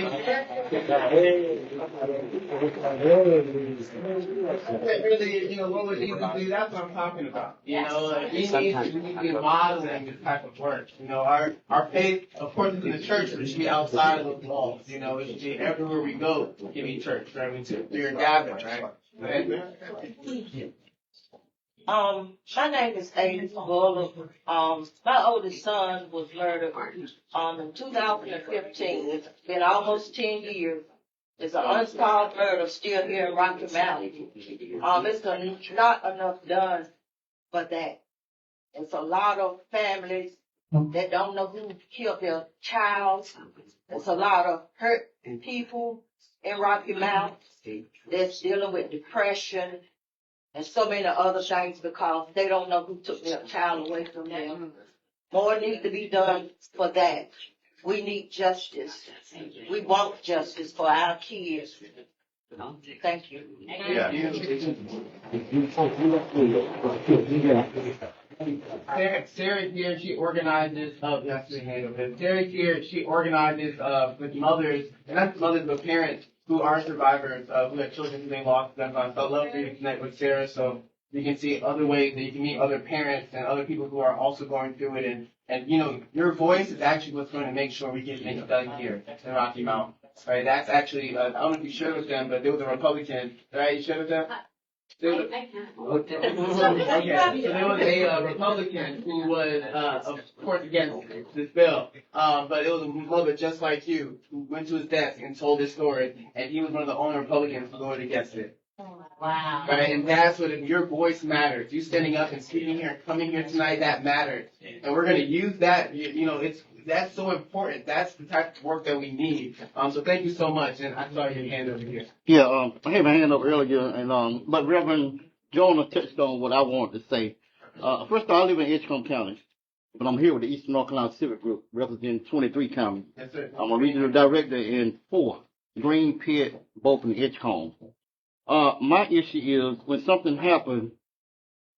what would you do? That's what I'm talking about. We need to be modeling this type of work. Our faith, of course, is in the church, but it should be outside of those walls. It should be everywhere we go, it can be church, right? I mean, you're gathering, right? My name is Ada Buller. My oldest son was murdered, in 2015. It's been almost 10 years. It's an unsolved murder still here in Rocky Mountain. It's not enough done for that. It's a lot of families that don't know who killed their child. There's a lot of hurt people in Rocky Mountain that's dealing with depression and so many other things because they don't know who took their child away from them. More needs to be done for that. We need justice. We want justice for our kids. Thank you. Sarah here, she organizes, Sarah here, she organizes with mothers, and not mothers, but parents who are survivors, who have children who they lost to gun violence. So I'd love for you to connect with Sarah so you can see other ways that you can meet other parents and other people who are also going through it. And your voice is actually what's going to make sure we get things done here in Rocky Mountain. Right? That's actually, I don't know if you shared with them, but there was a Republican, right? You shared with them? Okay, so there was a Republican who was, of course, against this bill, but it was a mother just like you who went to his desk and told his story, and he was one of the only Republicans who voted against it. Wow. Right, and that's what, your voice matters. You standing up and speaking here and coming here tonight, that matters. And we're going to use that, that's so important. That's the type of work that we need. So thank you so much. And I saw your hand over here. Yeah, I had my hand up earlier, and but Reverend Jonah touched on what I wanted to say. First of all, I live in Edgecombe County, but I'm here with the Eastern North Carolina Civic Group, representing 23 counties. Yes, sir. I'm a regional director in 4, Green, Pitt, Bolton, Edgecombe. My issue is when something happens,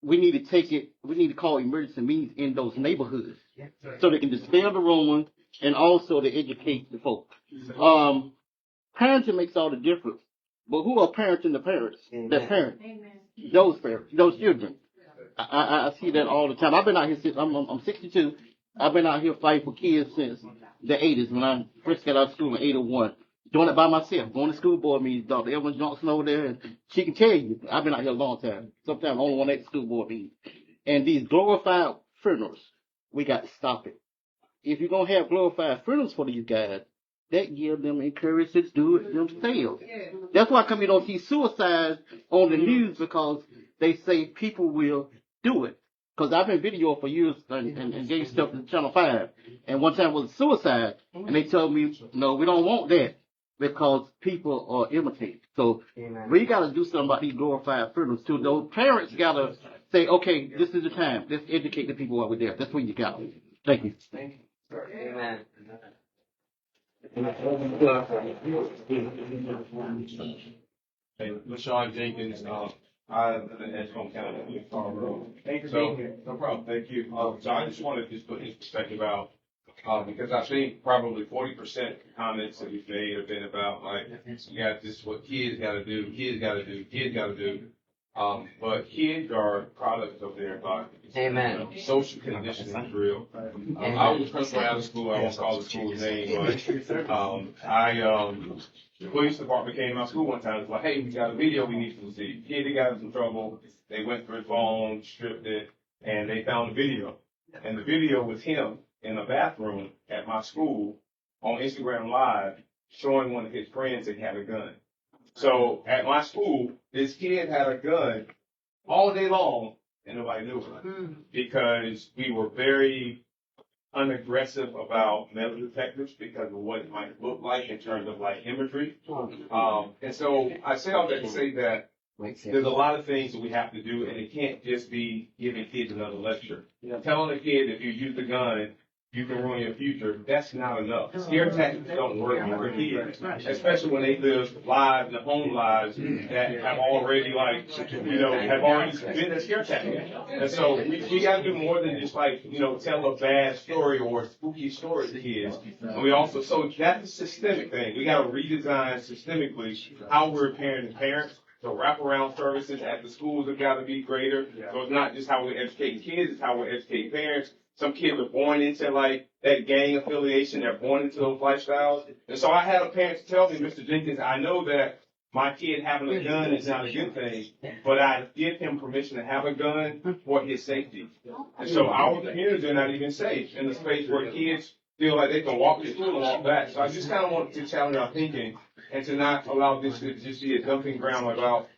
we need to call emergency meetings in those neighborhoods so they can dispel the rumors and also to educate the folks. Parenting makes all the difference, but who are parenting the parents? The parents. Those parents, those children. I see that all the time. I've been out here since, I'm 62. I've been out here fighting for kids since the 80s when I first got out of school in 81. Doing it by myself, going to school board meetings, Dr. Evelyn Johnson over there, and she can tell you, I've been out here a long time. Sometimes only one at the school board meeting. And these glorified funerals, we got to stop it. If you're going to have glorified funerals for these guys, that gives them encouragement to do it themselves. That's why you don't see suicides on the news, because they say people will do it. Because I've been video for years and gave stuff to Channel 5. And one time was a suicide, and they told me, no, we don't want that, because people are imitating. So we got to do something about these glorified funerals too. Those parents got to say, okay, this is the time. Let's educate the people while we're there. That's where you got it. Thank you. Amen. Hey, LaShawn Jenkins, I live in Edgecombe County, Thank you for being here. No problem, thank you. So I just wanted to just put his perspective out, because I think probably 40% of the comments that we've made have been about, like, yeah, this is what kids gotta do, kids gotta do. But kids are products of their environment. Amen. Social conditioning is real. I was principal out of school. I won't call the school's name, but the police department came to my school one time and was like, hey, we got a video we need to see. Kid got in some trouble. They went through his phone, stripped it, and they found the video. And the video was him in a bathroom at my school on Instagram Live showing one of his friends that had a gun. So at my school, this kid had a gun all day long, and nobody knew it because we were very unaggressive about metal detectors because of what it might look like in terms of like imagery. And so I say all that to say that there's a lot of things that we have to do, and it can't just be giving kids another lecture. Telling a kid if you use a gun, you can ruin your future. That's not enough. Scare tactics don't work for kids, especially when they live lives, their home lives that have already have already been a scare tactic. And so we got to do more than just tell a bad story or a spooky story to kids. And we also, so that's a systemic thing. We got to redesign systemically how we're parenting parents. So wraparound services at the schools have got to be greater. So it's not just how we're educating kids, it's how we're educating parents. Some kids are born into that gang affiliation. They're born into those lifestyles. And so I had a parent tell me, Mr. Jenkins, I know that my kid having a gun is not a good thing, but I give him permission to have a gun for his safety. And so our communities are not even safe in the space where kids feel like they can walk to school and walk back. So I just kind of want to challenge our thinking and to not allow this to just be a dumping ground about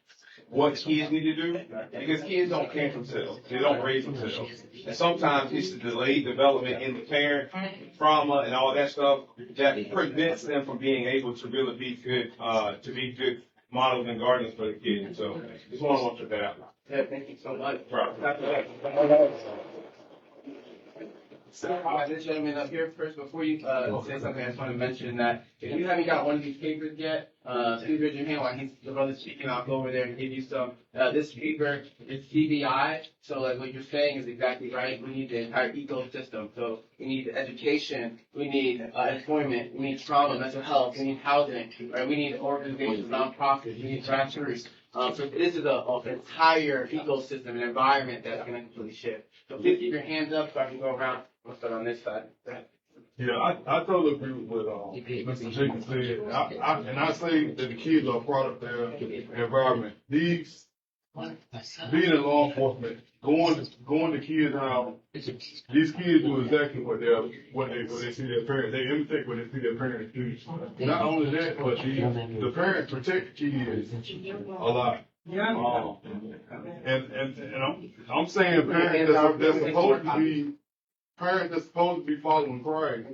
what kids need to do, because kids don't parent themselves. They don't raise themselves. And sometimes it's the delayed development in the parent, trauma and all that stuff that prevents them from being able to really be good, models and guardians for the kids. So just want to put that out. Yeah, thank you so much. This gentleman up here first, before you say something, I just want to mention that if you haven't got one of these papers yet, please raise your hand while the brother's speaking. I'll go over there and give you some. This paper is CBI, so like what you're saying is exactly right. We need the entire ecosystem. So we need education, we need employment, we need trauma, mental health, we need housing, right? We need organizations, nonprofits, we need grassroots. So this is an entire ecosystem, an environment that's going to completely shift. So please keep your hands up so I can go around. We'll start on this side. Yeah, I totally agree with what Mr. Jenkins said. I say that the kids are a product of their environment. Being in law enforcement, going to kids' house, these kids do exactly what they see their parents. They imitate what they see their parents do. Not only that, but the parents protect the kids a lot. I'm saying parents that's supposed to be following Christ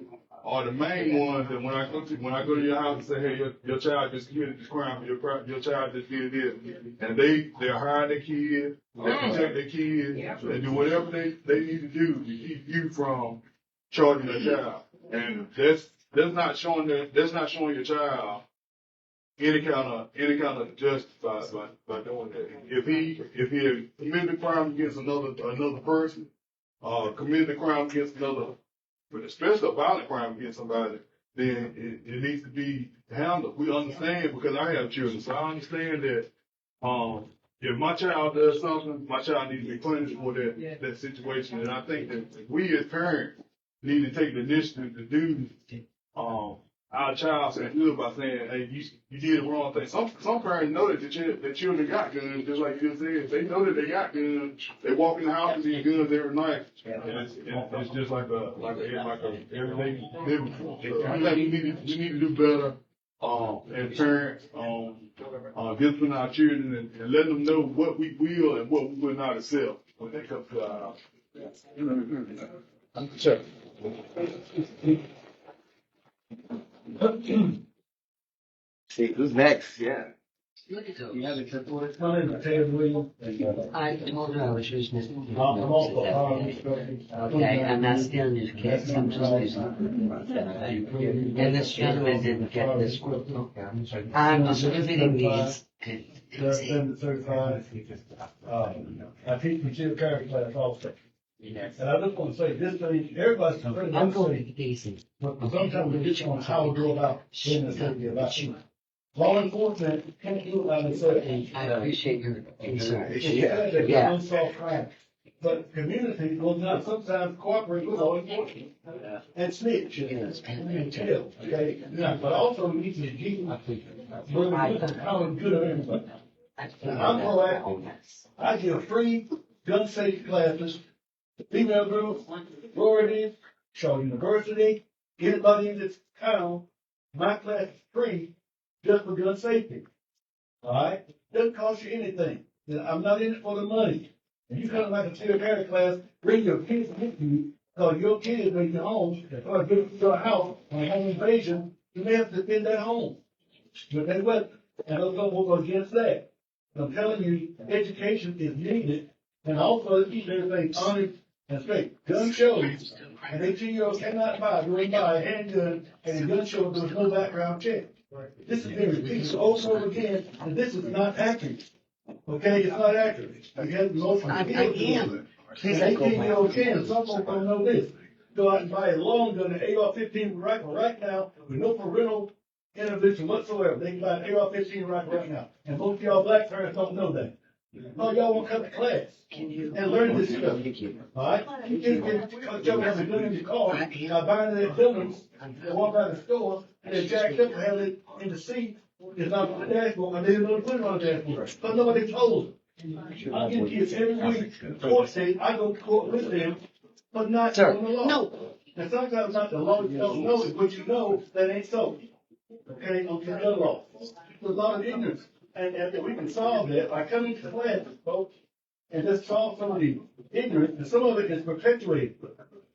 are the main ones that when I go to your house and say, hey, your child just committed this crime, your child just did this, and they're hiring their kids, they protect their kids, they do whatever they need to do to keep you from charging their child, and that's not showing your child any kind of justice by doing that. If he committed a crime against another person, committed a crime against another, but especially a violent crime against somebody, then it needs to be handled. We understand, because I have children, so I understand that if my child does something, my child needs to be punished for that situation. And I think that we as parents need to take the initiative to do our child some good by saying, hey, you did the wrong thing. Some parents know that their children got guns, just like you said. They know that they got guns. They walk in the house with these guns every night. And it's just like a everyday living. So I think we need to do better as parents discipline our children and letting them know what we will and what we will not accept when they come to our house. Sure. See, who's next? Yeah. Look at those. You have a clip for it? I told her I was using it. Okay, I'm not stealing his kids. I'm just using it. And this gentleman didn't get this one. I'm distributing these. I teach concealed carry class also. And I just want to say this thing, everybody's pretty I'm much going saying, to decent. but sometimes we get on how to go about in the city about law enforcement can't do it by themselves. I appreciate your concern. Yeah. Unsolved crime. But community will not sometimes cooperate with law enforcement and snitch. Yes. And tell, okay? Yeah, but also we need to keep how good of everybody. I'm proactive. I give free gun safety classes to female groups, sororities, Shaw University, anybody in this town. My class is free just for gun safety. All right? Doesn't cost you anything. I'm not in it for the money. And you come like a concealed carry class, bring your kids with you. Cause your kids in your home, or go to a house, on a home invasion, you may have to defend that home. But they wasn't, and those people go against that. I'm telling you, education is needed, and also to keep everything honest and straight. Gun shows, an 18-year-old cannot buy a handgun, and a gun show there was no background check. This has been repeated over and over again, and this is not accurate. Okay, it's not accurate. Again, motion. I am. Please let go, 18-year-old can, some folks don't know this. Go out and buy a long gun, an AR-15 rifle right now, with no parental intervention whatsoever. They can buy an AR-15 rifle right now. And most of y'all black parents don't know that. Oh, y'all won't come to class and learn this stuff. All right? You can't get y'all have a gun in your car, by buying it at Dillon's, and walk by the store, and they jacked up and have it in the seat. It's not on the dashboard, and they didn't want to put it on the dashboard. But nobody told them. I get kids every week, court date, I go to court with them, but not on the law. No. And sometimes not the law, you don't know it, but you know that ain't so. Okay, on the other law. There's a lot of ignorance. And if we can solve that by coming to class, folks, and just solve some of the ignorance, and some of it is perpetuated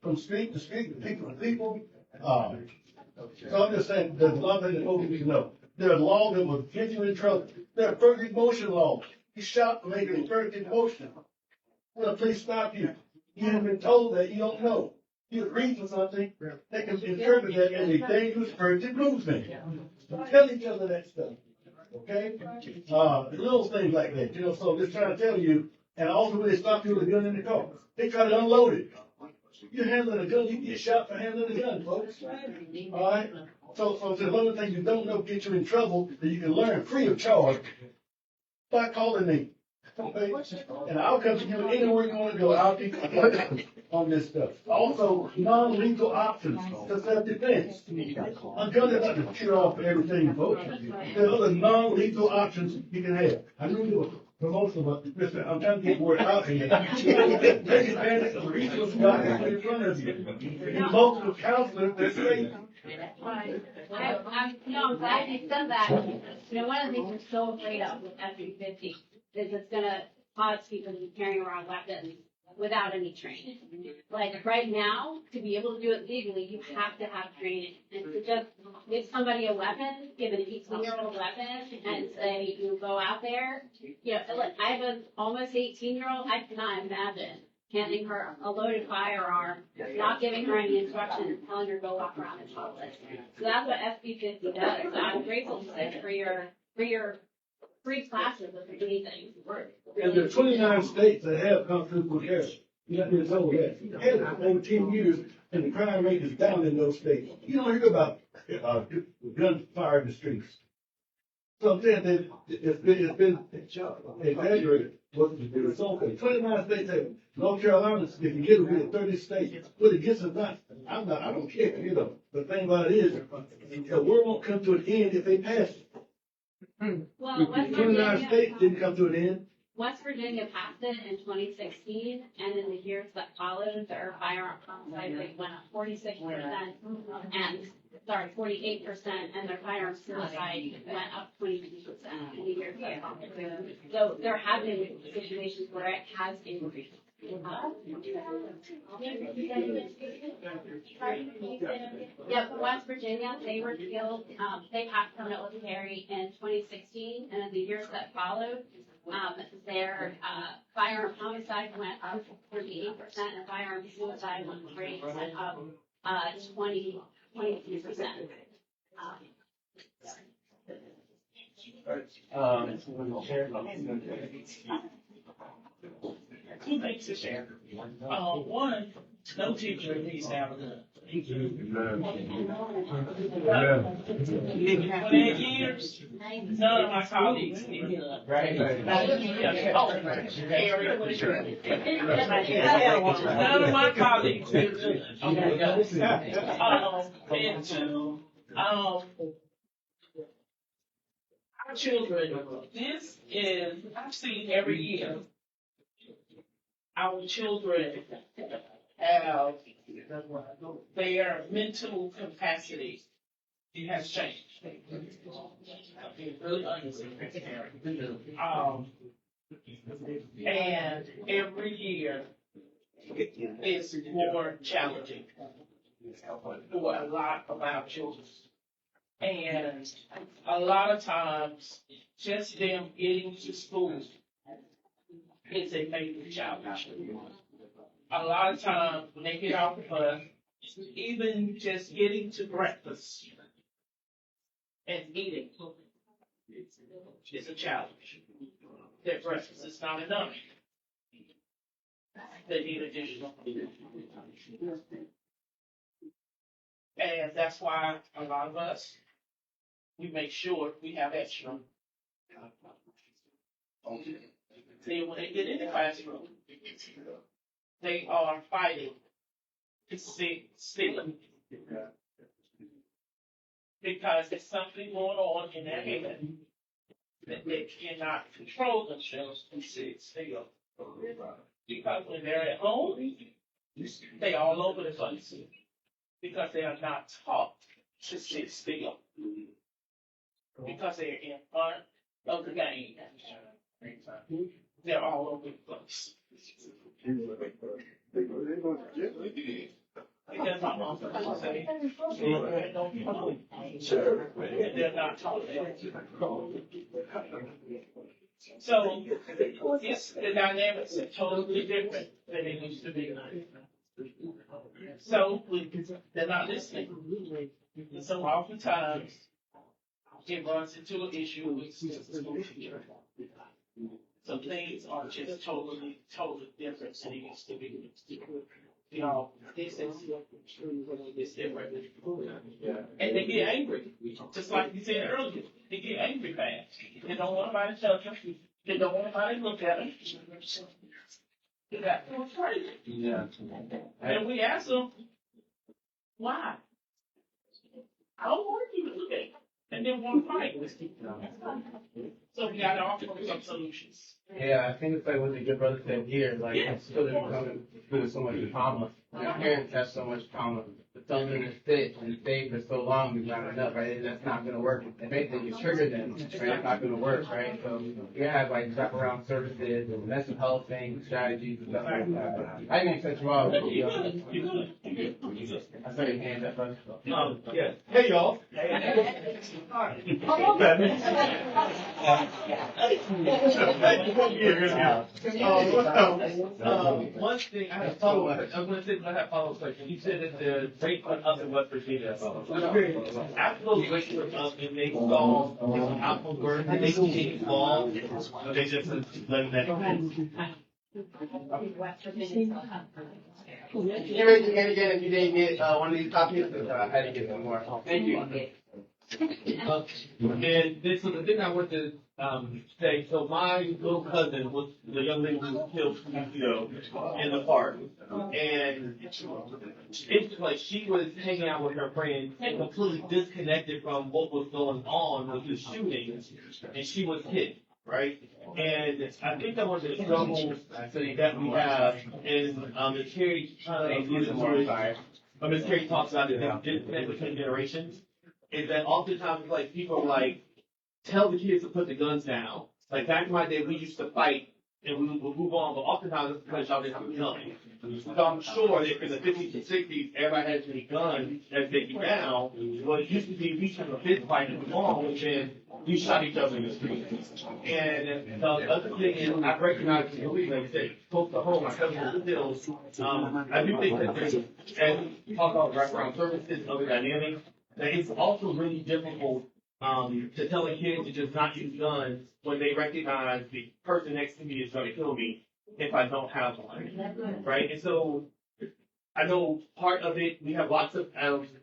from street to street, people to people. So I'm just saying, there's a lot of things that folks need to know. There are laws that will get you in trouble. There are furtive motion laws. You shot for making a furtive motion. Well, the police stop you. You haven't been told that, you don't know. You read for something, they can interpret that as a dangerous furtive movement. So tell each other that stuff. Okay? Little things like that, so just trying to tell you, and also when they stop you with a gun in the car, they try to unload it. You're handling a gun, you can get shot for handling a gun, folks. All right? So there's other things you don't know get you in trouble that you can learn free of charge by calling me. Okay? And I'll come to you anywhere you want to go. I'll be on this stuff. Also, non-lethal options for self-defense. I'm going to let the cheer off everything, folks. There are other non-lethal options you can have. I knew you were promotional, but listen, I'm trying to get word out here. Take advantage of the resources God has put in front of you. Multiple counselors, they're safe. I'm glad you said that. One of the things we're so afraid of with SB50 is it's going to cause people to be carrying around weapons without any training. Like right now, to be able to do it legally, you have to have training. And to just give somebody a weapon, give an 18-year-old weapon, and say, you go out there, look, I have an almost 18-year-old, I cannot imagine handing her a loaded firearm, not giving her any instructions, and telling her to go walk around in public. So that's what SB50 does. So I'm grateful for your free classes of anything. And there are 29 states that have constitutional carry. You have been told that. You had it for over 10 years, and the crime rate is down in those states. You don't hear about gunfire in the streets. So I'm saying that it's been exaggerated. It's okay. 29 states have. North Carolina, if you get it, 30 states. Whether it gets or not, I don't care, The thing about it is, the world won't come to an end if they pass it. Well, 29 states didn't come to an end. West Virginia passed it in 2016, and in the years that followed, their firearm homicide rate went up 48%, and their firearm suicide went up 22% in the years that followed. So there have been situations where it has increased. Yep, West Virginia, they repealed, they passed permit carry in 2016, and in the years that followed, their firearm homicide went up 38%, and firearm suicide rate went up 22%. Two things to share. One, no teacher needs to have a gun. For 8 years, none of my colleagues need a gun. Right. None of my colleagues need a gun. And two, our children, this is, I've seen every year, our children have their mental capacity. It has changed. It's really unnecessary. And every year is more challenging for a lot of our children. And a lot of times, just them getting to school is a major challenge. A lot of times, when they get off the bus, even just getting to breakfast and eating is a challenge. Their breakfast is not enough. They need additional. And that's why a lot of us, we make sure we have extra. Then when they get in the classroom, they are fighting to sit still. Because there's something going on in their head that they cannot control themselves to sit still. Because when they're at home, they all over the place. Because they are not taught to sit still. Because they're in front of the game. They're all over the place. And that's my mom say, they're not taught that. So it's the dynamics are totally different than they used to be. So they're not listening. And so oftentimes it runs into an issue with the school teacher. So things are just totally different than they used to be. You know, this is different. And they get angry. Just like you said earlier, they get angry fast. They don't want nobody to touch them. They don't want nobody to look at them. That was crazy. Yeah. And we asked them, why? I don't want you to look at it. And then want to fight. So we got to offer some solutions. Yeah, I think it's like what the good brother said here, like children coming through so much trauma. Their parents have so much trauma. But telling them to sit and stay for so long is not enough, right? That's not gonna work. And basically you trigger them, right? It's not gonna work, right? So you have like wraparound services and mental health things, strategies and stuff like that. I didn't cut you off. I saw your hand up first. Yeah. Hey y'all. One thing I have a follow-up. I'm going to say I have a follow-up question. You said that the rate went up in West Virginia. After those rates went up and they saw output work, did they change laws? Or they just letting that go? Can you raise your hand again if you didn't get one of these copies? I had to get one more. Thank you. And this was the thing I wanted to say. So my little cousin was the young lady who was killed 2 weeks ago in the park, and it's like she was hanging out with her friends and completely disconnected from what was going on with the shooting, and she was hit. Right? And I think that one of the struggles that we have is Ms. Carey Ms. Carey talks about the disconnect between generations, is that oftentimes like people are like, tell the kids to put the guns down. Like back in my day we used to fight and we would move on, but oftentimes it's because y'all didn't have a gun. So I'm sure that in the 50s and 60s, everybody had as many guns as they could now. Well, it used to be we used to have a fist fight and move on, which then we shot each other in the street. And the other thing is, I recognize, like I said, close to home, my cousin was still, I do think that there's, as we talk about wraparound services and other dynamics, that it's also really difficult to tell a kid to just not use guns when they recognize the person next to me is going to kill me if I don't have one, right? And so I know part of it, we have lots of,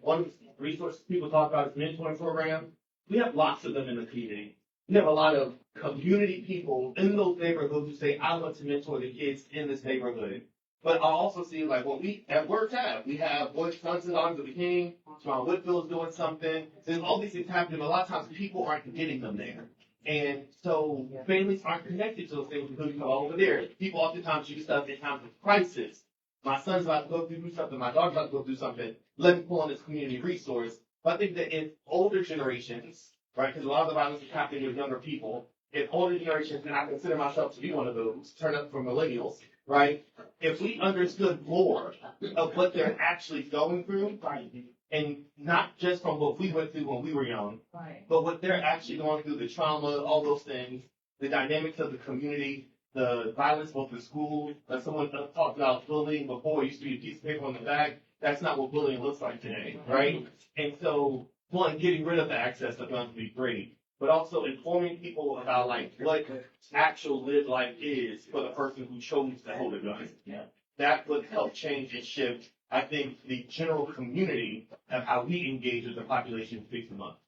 one of the resources people talk about is mentoring program. We have lots of them in the community. We have a lot of community people in those neighborhoods who say, I want to mentor the kids in this neighborhood. But I also see like what we at work have. We have Sons and Daughters of the King, John Whitfield's doing something. There's all these things happening. A lot of times people aren't getting them there. And so families aren't connected to those things because we go over there. People oftentimes use stuff in times of crisis. My son's about to go through something, my daughter's about to go through something. Let me pull on this community resource. But I think that in older generations, right, because a lot of the violence is happening with younger people, in older generations, and I consider myself to be one of those, turn up for millennials, right? If we understood more of what they're actually going through, and not just from what we went through when we were young, but what they're actually going through, the trauma, all those things, the dynamics of the community, the violence both in school, like someone talked about bullying before, it used to be a piece of paper on the back. That's not what bullying looks like today, right? And so, one, getting rid of the access to guns would be great, but also informing people about like what actual lived life is for the person who chose to hold a gun. That would help change and shift, I think, the general community of how we engage with the population 6 months.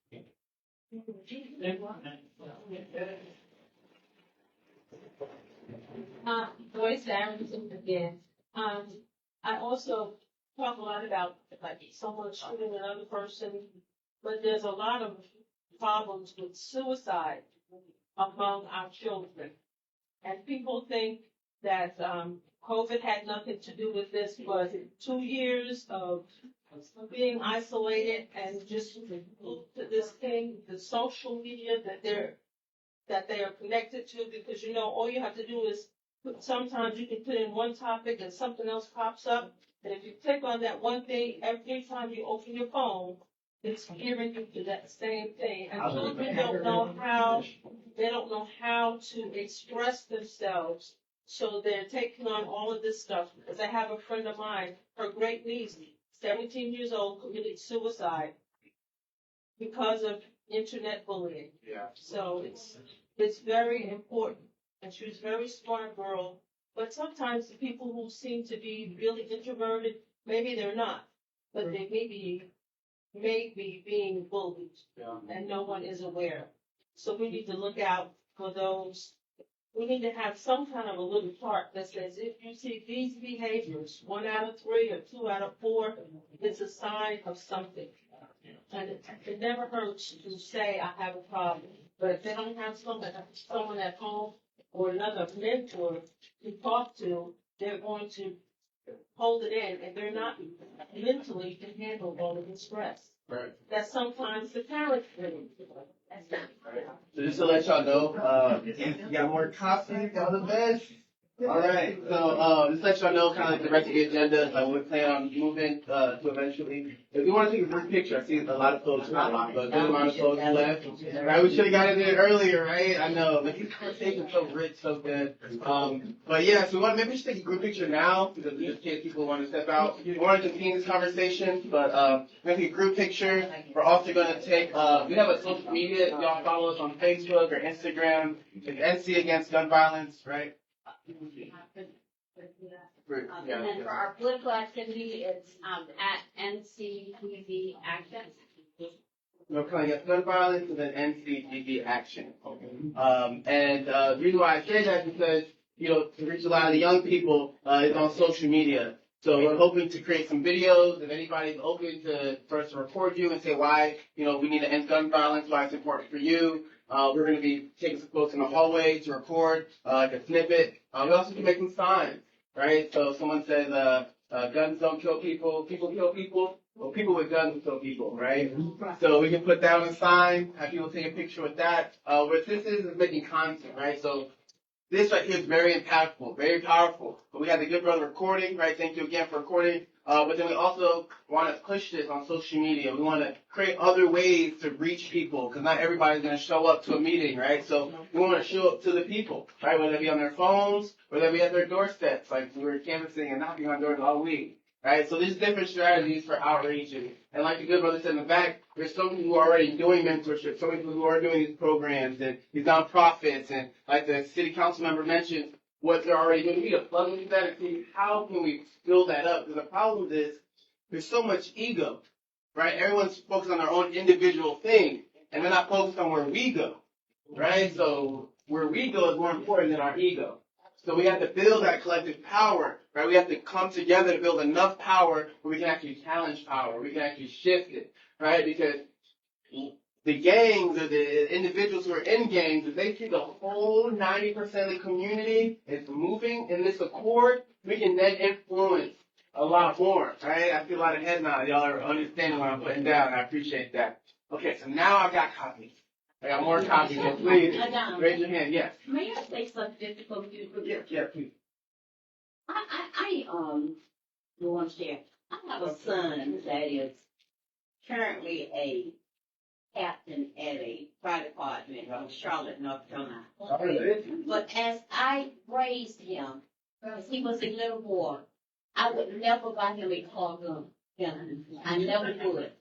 Joyce Darrington again. I also talk a lot about like someone shooting another person, but there's a lot of problems with suicide among our children. And people think that COVID had nothing to do with this, but 2 years of being isolated and just look to this thing, the social media that they are connected to, because all you have to do is sometimes you can put in one topic and something else pops up. And if you click on that one thing, every time you open your phone, it's gearing you to that same thing. And children don't know how to express themselves. So they're taking on all of this stuff. Because I have a friend of mine, her great niece, 17 years old, committed suicide because of internet bullying. Yeah. So it's very important. And she was a very smart girl. But sometimes the people who seem to be really introverted, maybe they're not. But they may be being bullied. Yeah. And no one is aware. So we need to look out for those. We need to have some kind of a little chart that says if you see these behaviors, 1 out of 3 or 2 out of 4, it's a sign of something. And it never hurts to say I have a problem. But if they don't have someone at home or another mentor to talk to, they're going to hold it in, and they're not mentally can handle all of the stress. Right. That sometimes the parents bring. So just to let y'all know, you got more copies, y'all the best. All right, so just let y'all know kind of like the rest of the agenda, like we plan on moving to eventually. If you want to take a group picture, I see a lot of folks, not a lot, but a good amount of folks left. Right, we should have got in there earlier, right? I know, but these conversations so rich, so good. But yeah, so maybe we should take a group picture now, because just in case people want to step out. We want to continue this conversation, but we're going to take a group picture. We're also going to take, we have a social media, if y'all follow us on Facebook or Instagram. It's NC Against Gun Violence, right? And for our political activity, it's at NCGV Action. We're calling it Gun Violence and then NCGV Action. And the reason why I say that is because, to reach a lot of the young people, is on social media. So we're hoping to create some videos. If anybody's open for us to record you and say why, we need to end gun violence, why it's important for you. We're going to be taking some folks in the hallway to record, like a snippet. We also can make some signs, right? So if someone says, guns don't kill people, people kill people. Well, people with guns will kill people, right? So we can put that on a sign, have people take a picture with that. What this is making content, right? So this right here is very impactful, very powerful. But we have the good brother recording, right? Thank you again for recording. But then we also want to push this on social media. We want to create other ways to reach people, because not everybody's going to show up to a meeting, right? So we want to show up to the people, right? Whether it be on their phones, whether it be at their doorsteps, like we were canvassing and knocking on doors all week, right? So there's different strategies for outreach. And like the good brother said in the back, there's some people who are already doing mentorship, some people who are doing these programs and these nonprofits, and like the city council member mentioned, what they're already doing. We need to plug into that and see how can we build that up. Because the problem is there's so much ego, right? Everyone's focused on their own individual thing, and they're not focused on where we go, right? So where we go is more important than our ego. So we have to build that collective power, right? We have to come together to build enough power where we can actually challenge power, we can actually shift it, right? Because the gangs or the individuals who are in gangs, if they see the whole 90% of the community is moving in this accord, we can then influence a lot more, right? I see a lot of head nods. Y'all are understanding what I'm putting down. I appreciate that. Okay, so now I've got copies. I got more copies, so please raise your hand. Yes. May I say something difficult? Yeah, please. I want to share. I have a son that is currently a captain at a fire department in Charlotte, North Carolina. But as I raised him, as he was a little boy, I would never buy him a car gun. I never would.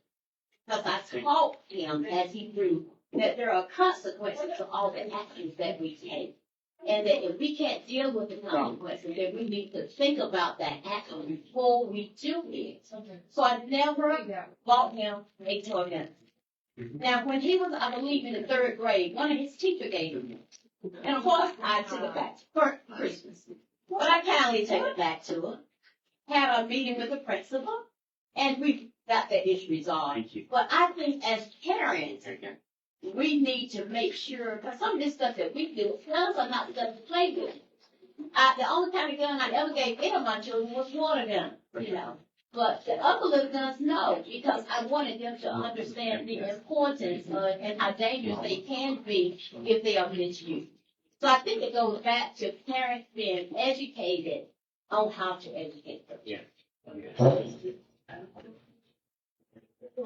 Because I taught him as he grew that there are consequences to all the actions that we take. And that if we can't deal with the consequences, then we need to think about that action before we do it. So I never bought him a toy gun. Now, when he was, I believe, in the 3rd grade, one of his teachers gave him. And of course, I took it back for Christmas. But I kindly took it back to her, had a meeting with the principal, and we got that issue resolved. But I think as parents, we need to make sure, because some of this stuff that we do, guns are not stuff to play with. The only kind of gun I ever gave any of my children was water gun, But the other little guns, no, because I wanted them to understand the importance and how dangerous they can be if they are misused. So I think it goes back to parents being educated on how to educate them.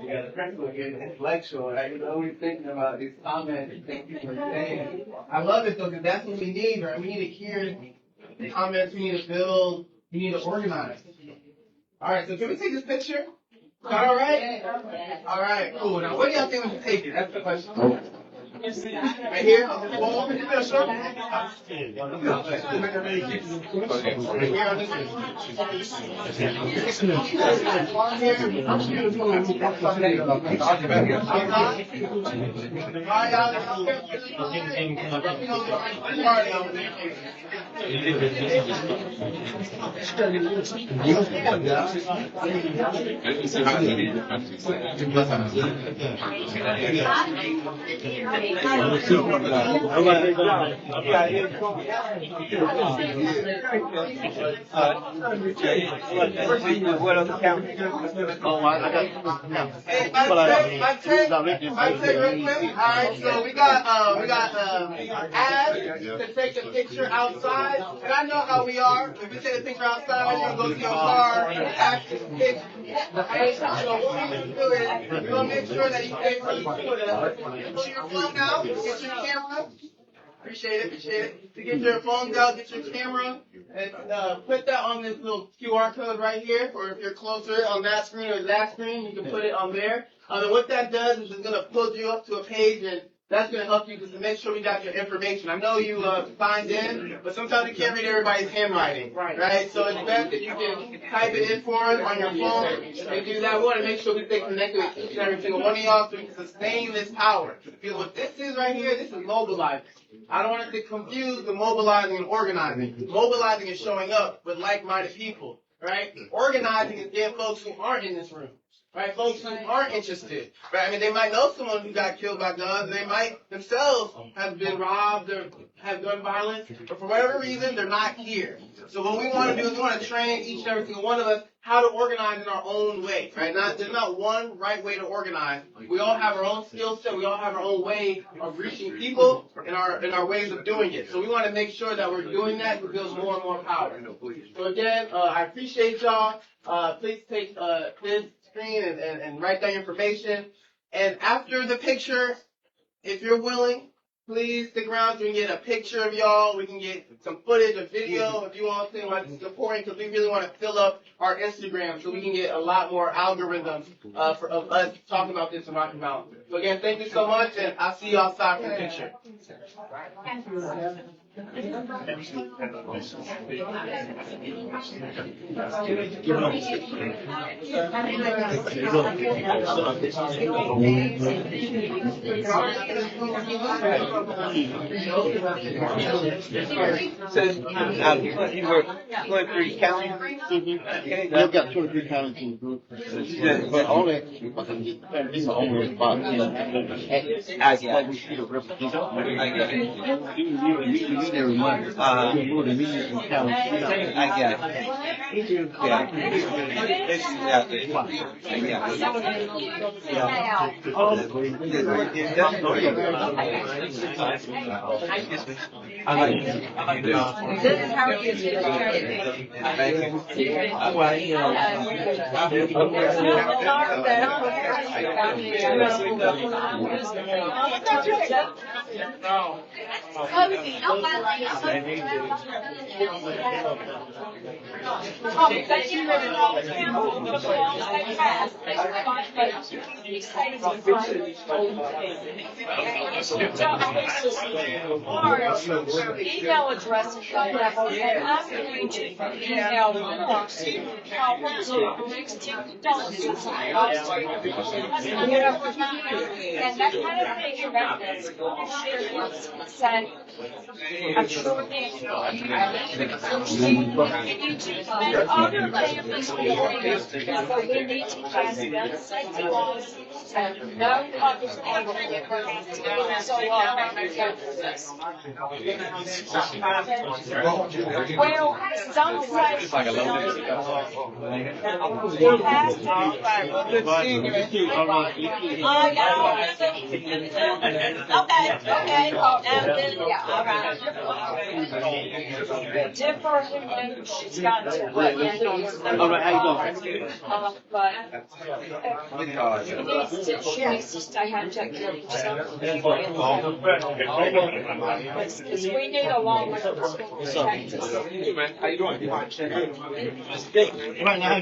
Yeah, the principal getting intellectual, right? You're always thinking about these comments and things people are saying. I love it though, because that's what we need, right? We need to hear the comments, we need to build, we need to organize. All right, so can we take this picture? Is that all right? All right, cool. Now, where do y'all think we should take it? That's the question. Right here on this wall? Is there a short? Right here on What on the camera? Oh, I got. Hey, my take real quick. All right, so we got ads to take a picture outside, and I know how we are. If we take a picture outside, you're gonna go to your car, action picture. Okay, so what we're gonna do is we're gonna make sure that you stay really cool. Pull your phone out, get your camera. Appreciate it. To get your phones out, get your camera, and put that on this little QR code right here, or if you're closer on that screen or that screen, you can put it on there. And what that does is it's going to pull you up to a page, and that's going to help you to make sure we got your information. I know you signed in, but sometimes you can't read everybody's handwriting, right? So it's best if you can type it in for us on your phone and do that. We want to make sure we stay connected with each and every single one of y'all so we can sustain this power. Because what this is right here, this is mobilizing. I don't want us to confuse the mobilizing and organizing. Mobilizing is showing up with like-minded people, right? Organizing is getting folks who aren't in this room. Right, folks who aren't interested. Right, I mean, they might know someone who got killed by guns. They might themselves have been robbed or have gun violence, but for whatever reason, they're not here. So what we want to do is we want to train each and every single one of us how to organize in our own way. Right, there's not one right way to organize. We all have our own skill set. We all have our own way of reaching people and our ways of doing it. So we want to make sure that we're doing that to build more and more power. So again, I appreciate y'all. Please take this screen and write down your information. And after the picture, if you're willing, please stick around so we can get a picture of y'all. We can get some footage, a video, if you all think like this is important, because we really want to fill up our Instagram so we can get a lot more algorithms of us talking about this and rocking about. So again, thank you so much, and I'll see you outside for the picture. You work 23 counties? Okay, we've got 23 counties in the group. But only about 10. Like we see the representative. We meet every month. We go to meetings in county. I got it. Yeah. Email address if I have, and I'm going to email Mark how to next to and that kind of thing about this. Said, I'm sure they and other families will bring so we need to pass gun safety laws and no other so well, some places she's got to All right, how you doing? but she needs to stay home, take care of herself. Because we need a long way to school to change this. How you doing? Right now, how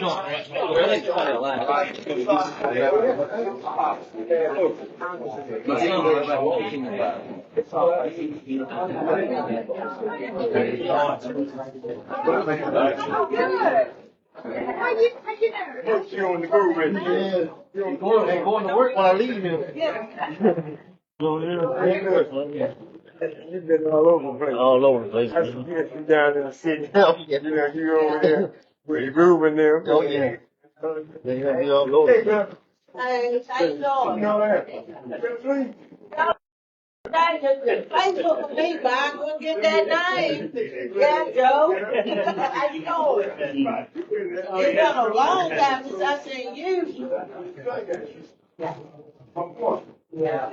you You on the go with me. You're going to work when I leave here. You've been all over the place. All over the place. I forget you down in the city. You over there with your grooving there. Oh, yeah. They have you all over. Hey, man. Hey, how you doing? You know that? Facebook for me, but I couldn't get that name. Yeah, Joe. How you doing? It's been a long time since I seen you. Yeah.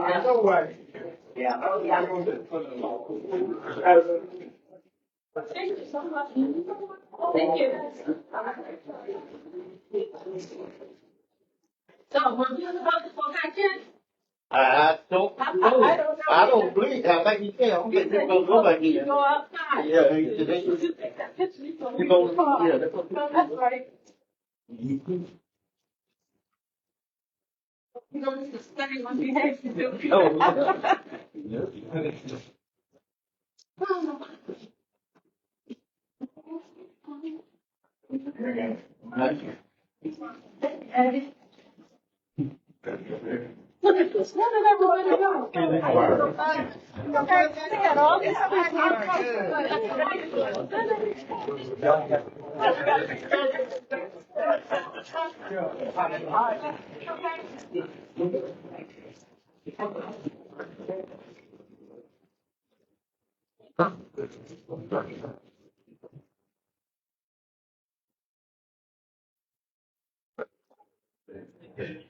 I know why. Yeah. Thank you so much. Thank you. So, were you about to go back in? I don't know. I don't believe. I think you can. I'm getting ready to go back in. Go outside. Yeah, today. You go. Yeah, that's right. You know, this is study on behavior. Look at this. Where did everybody go? Okay.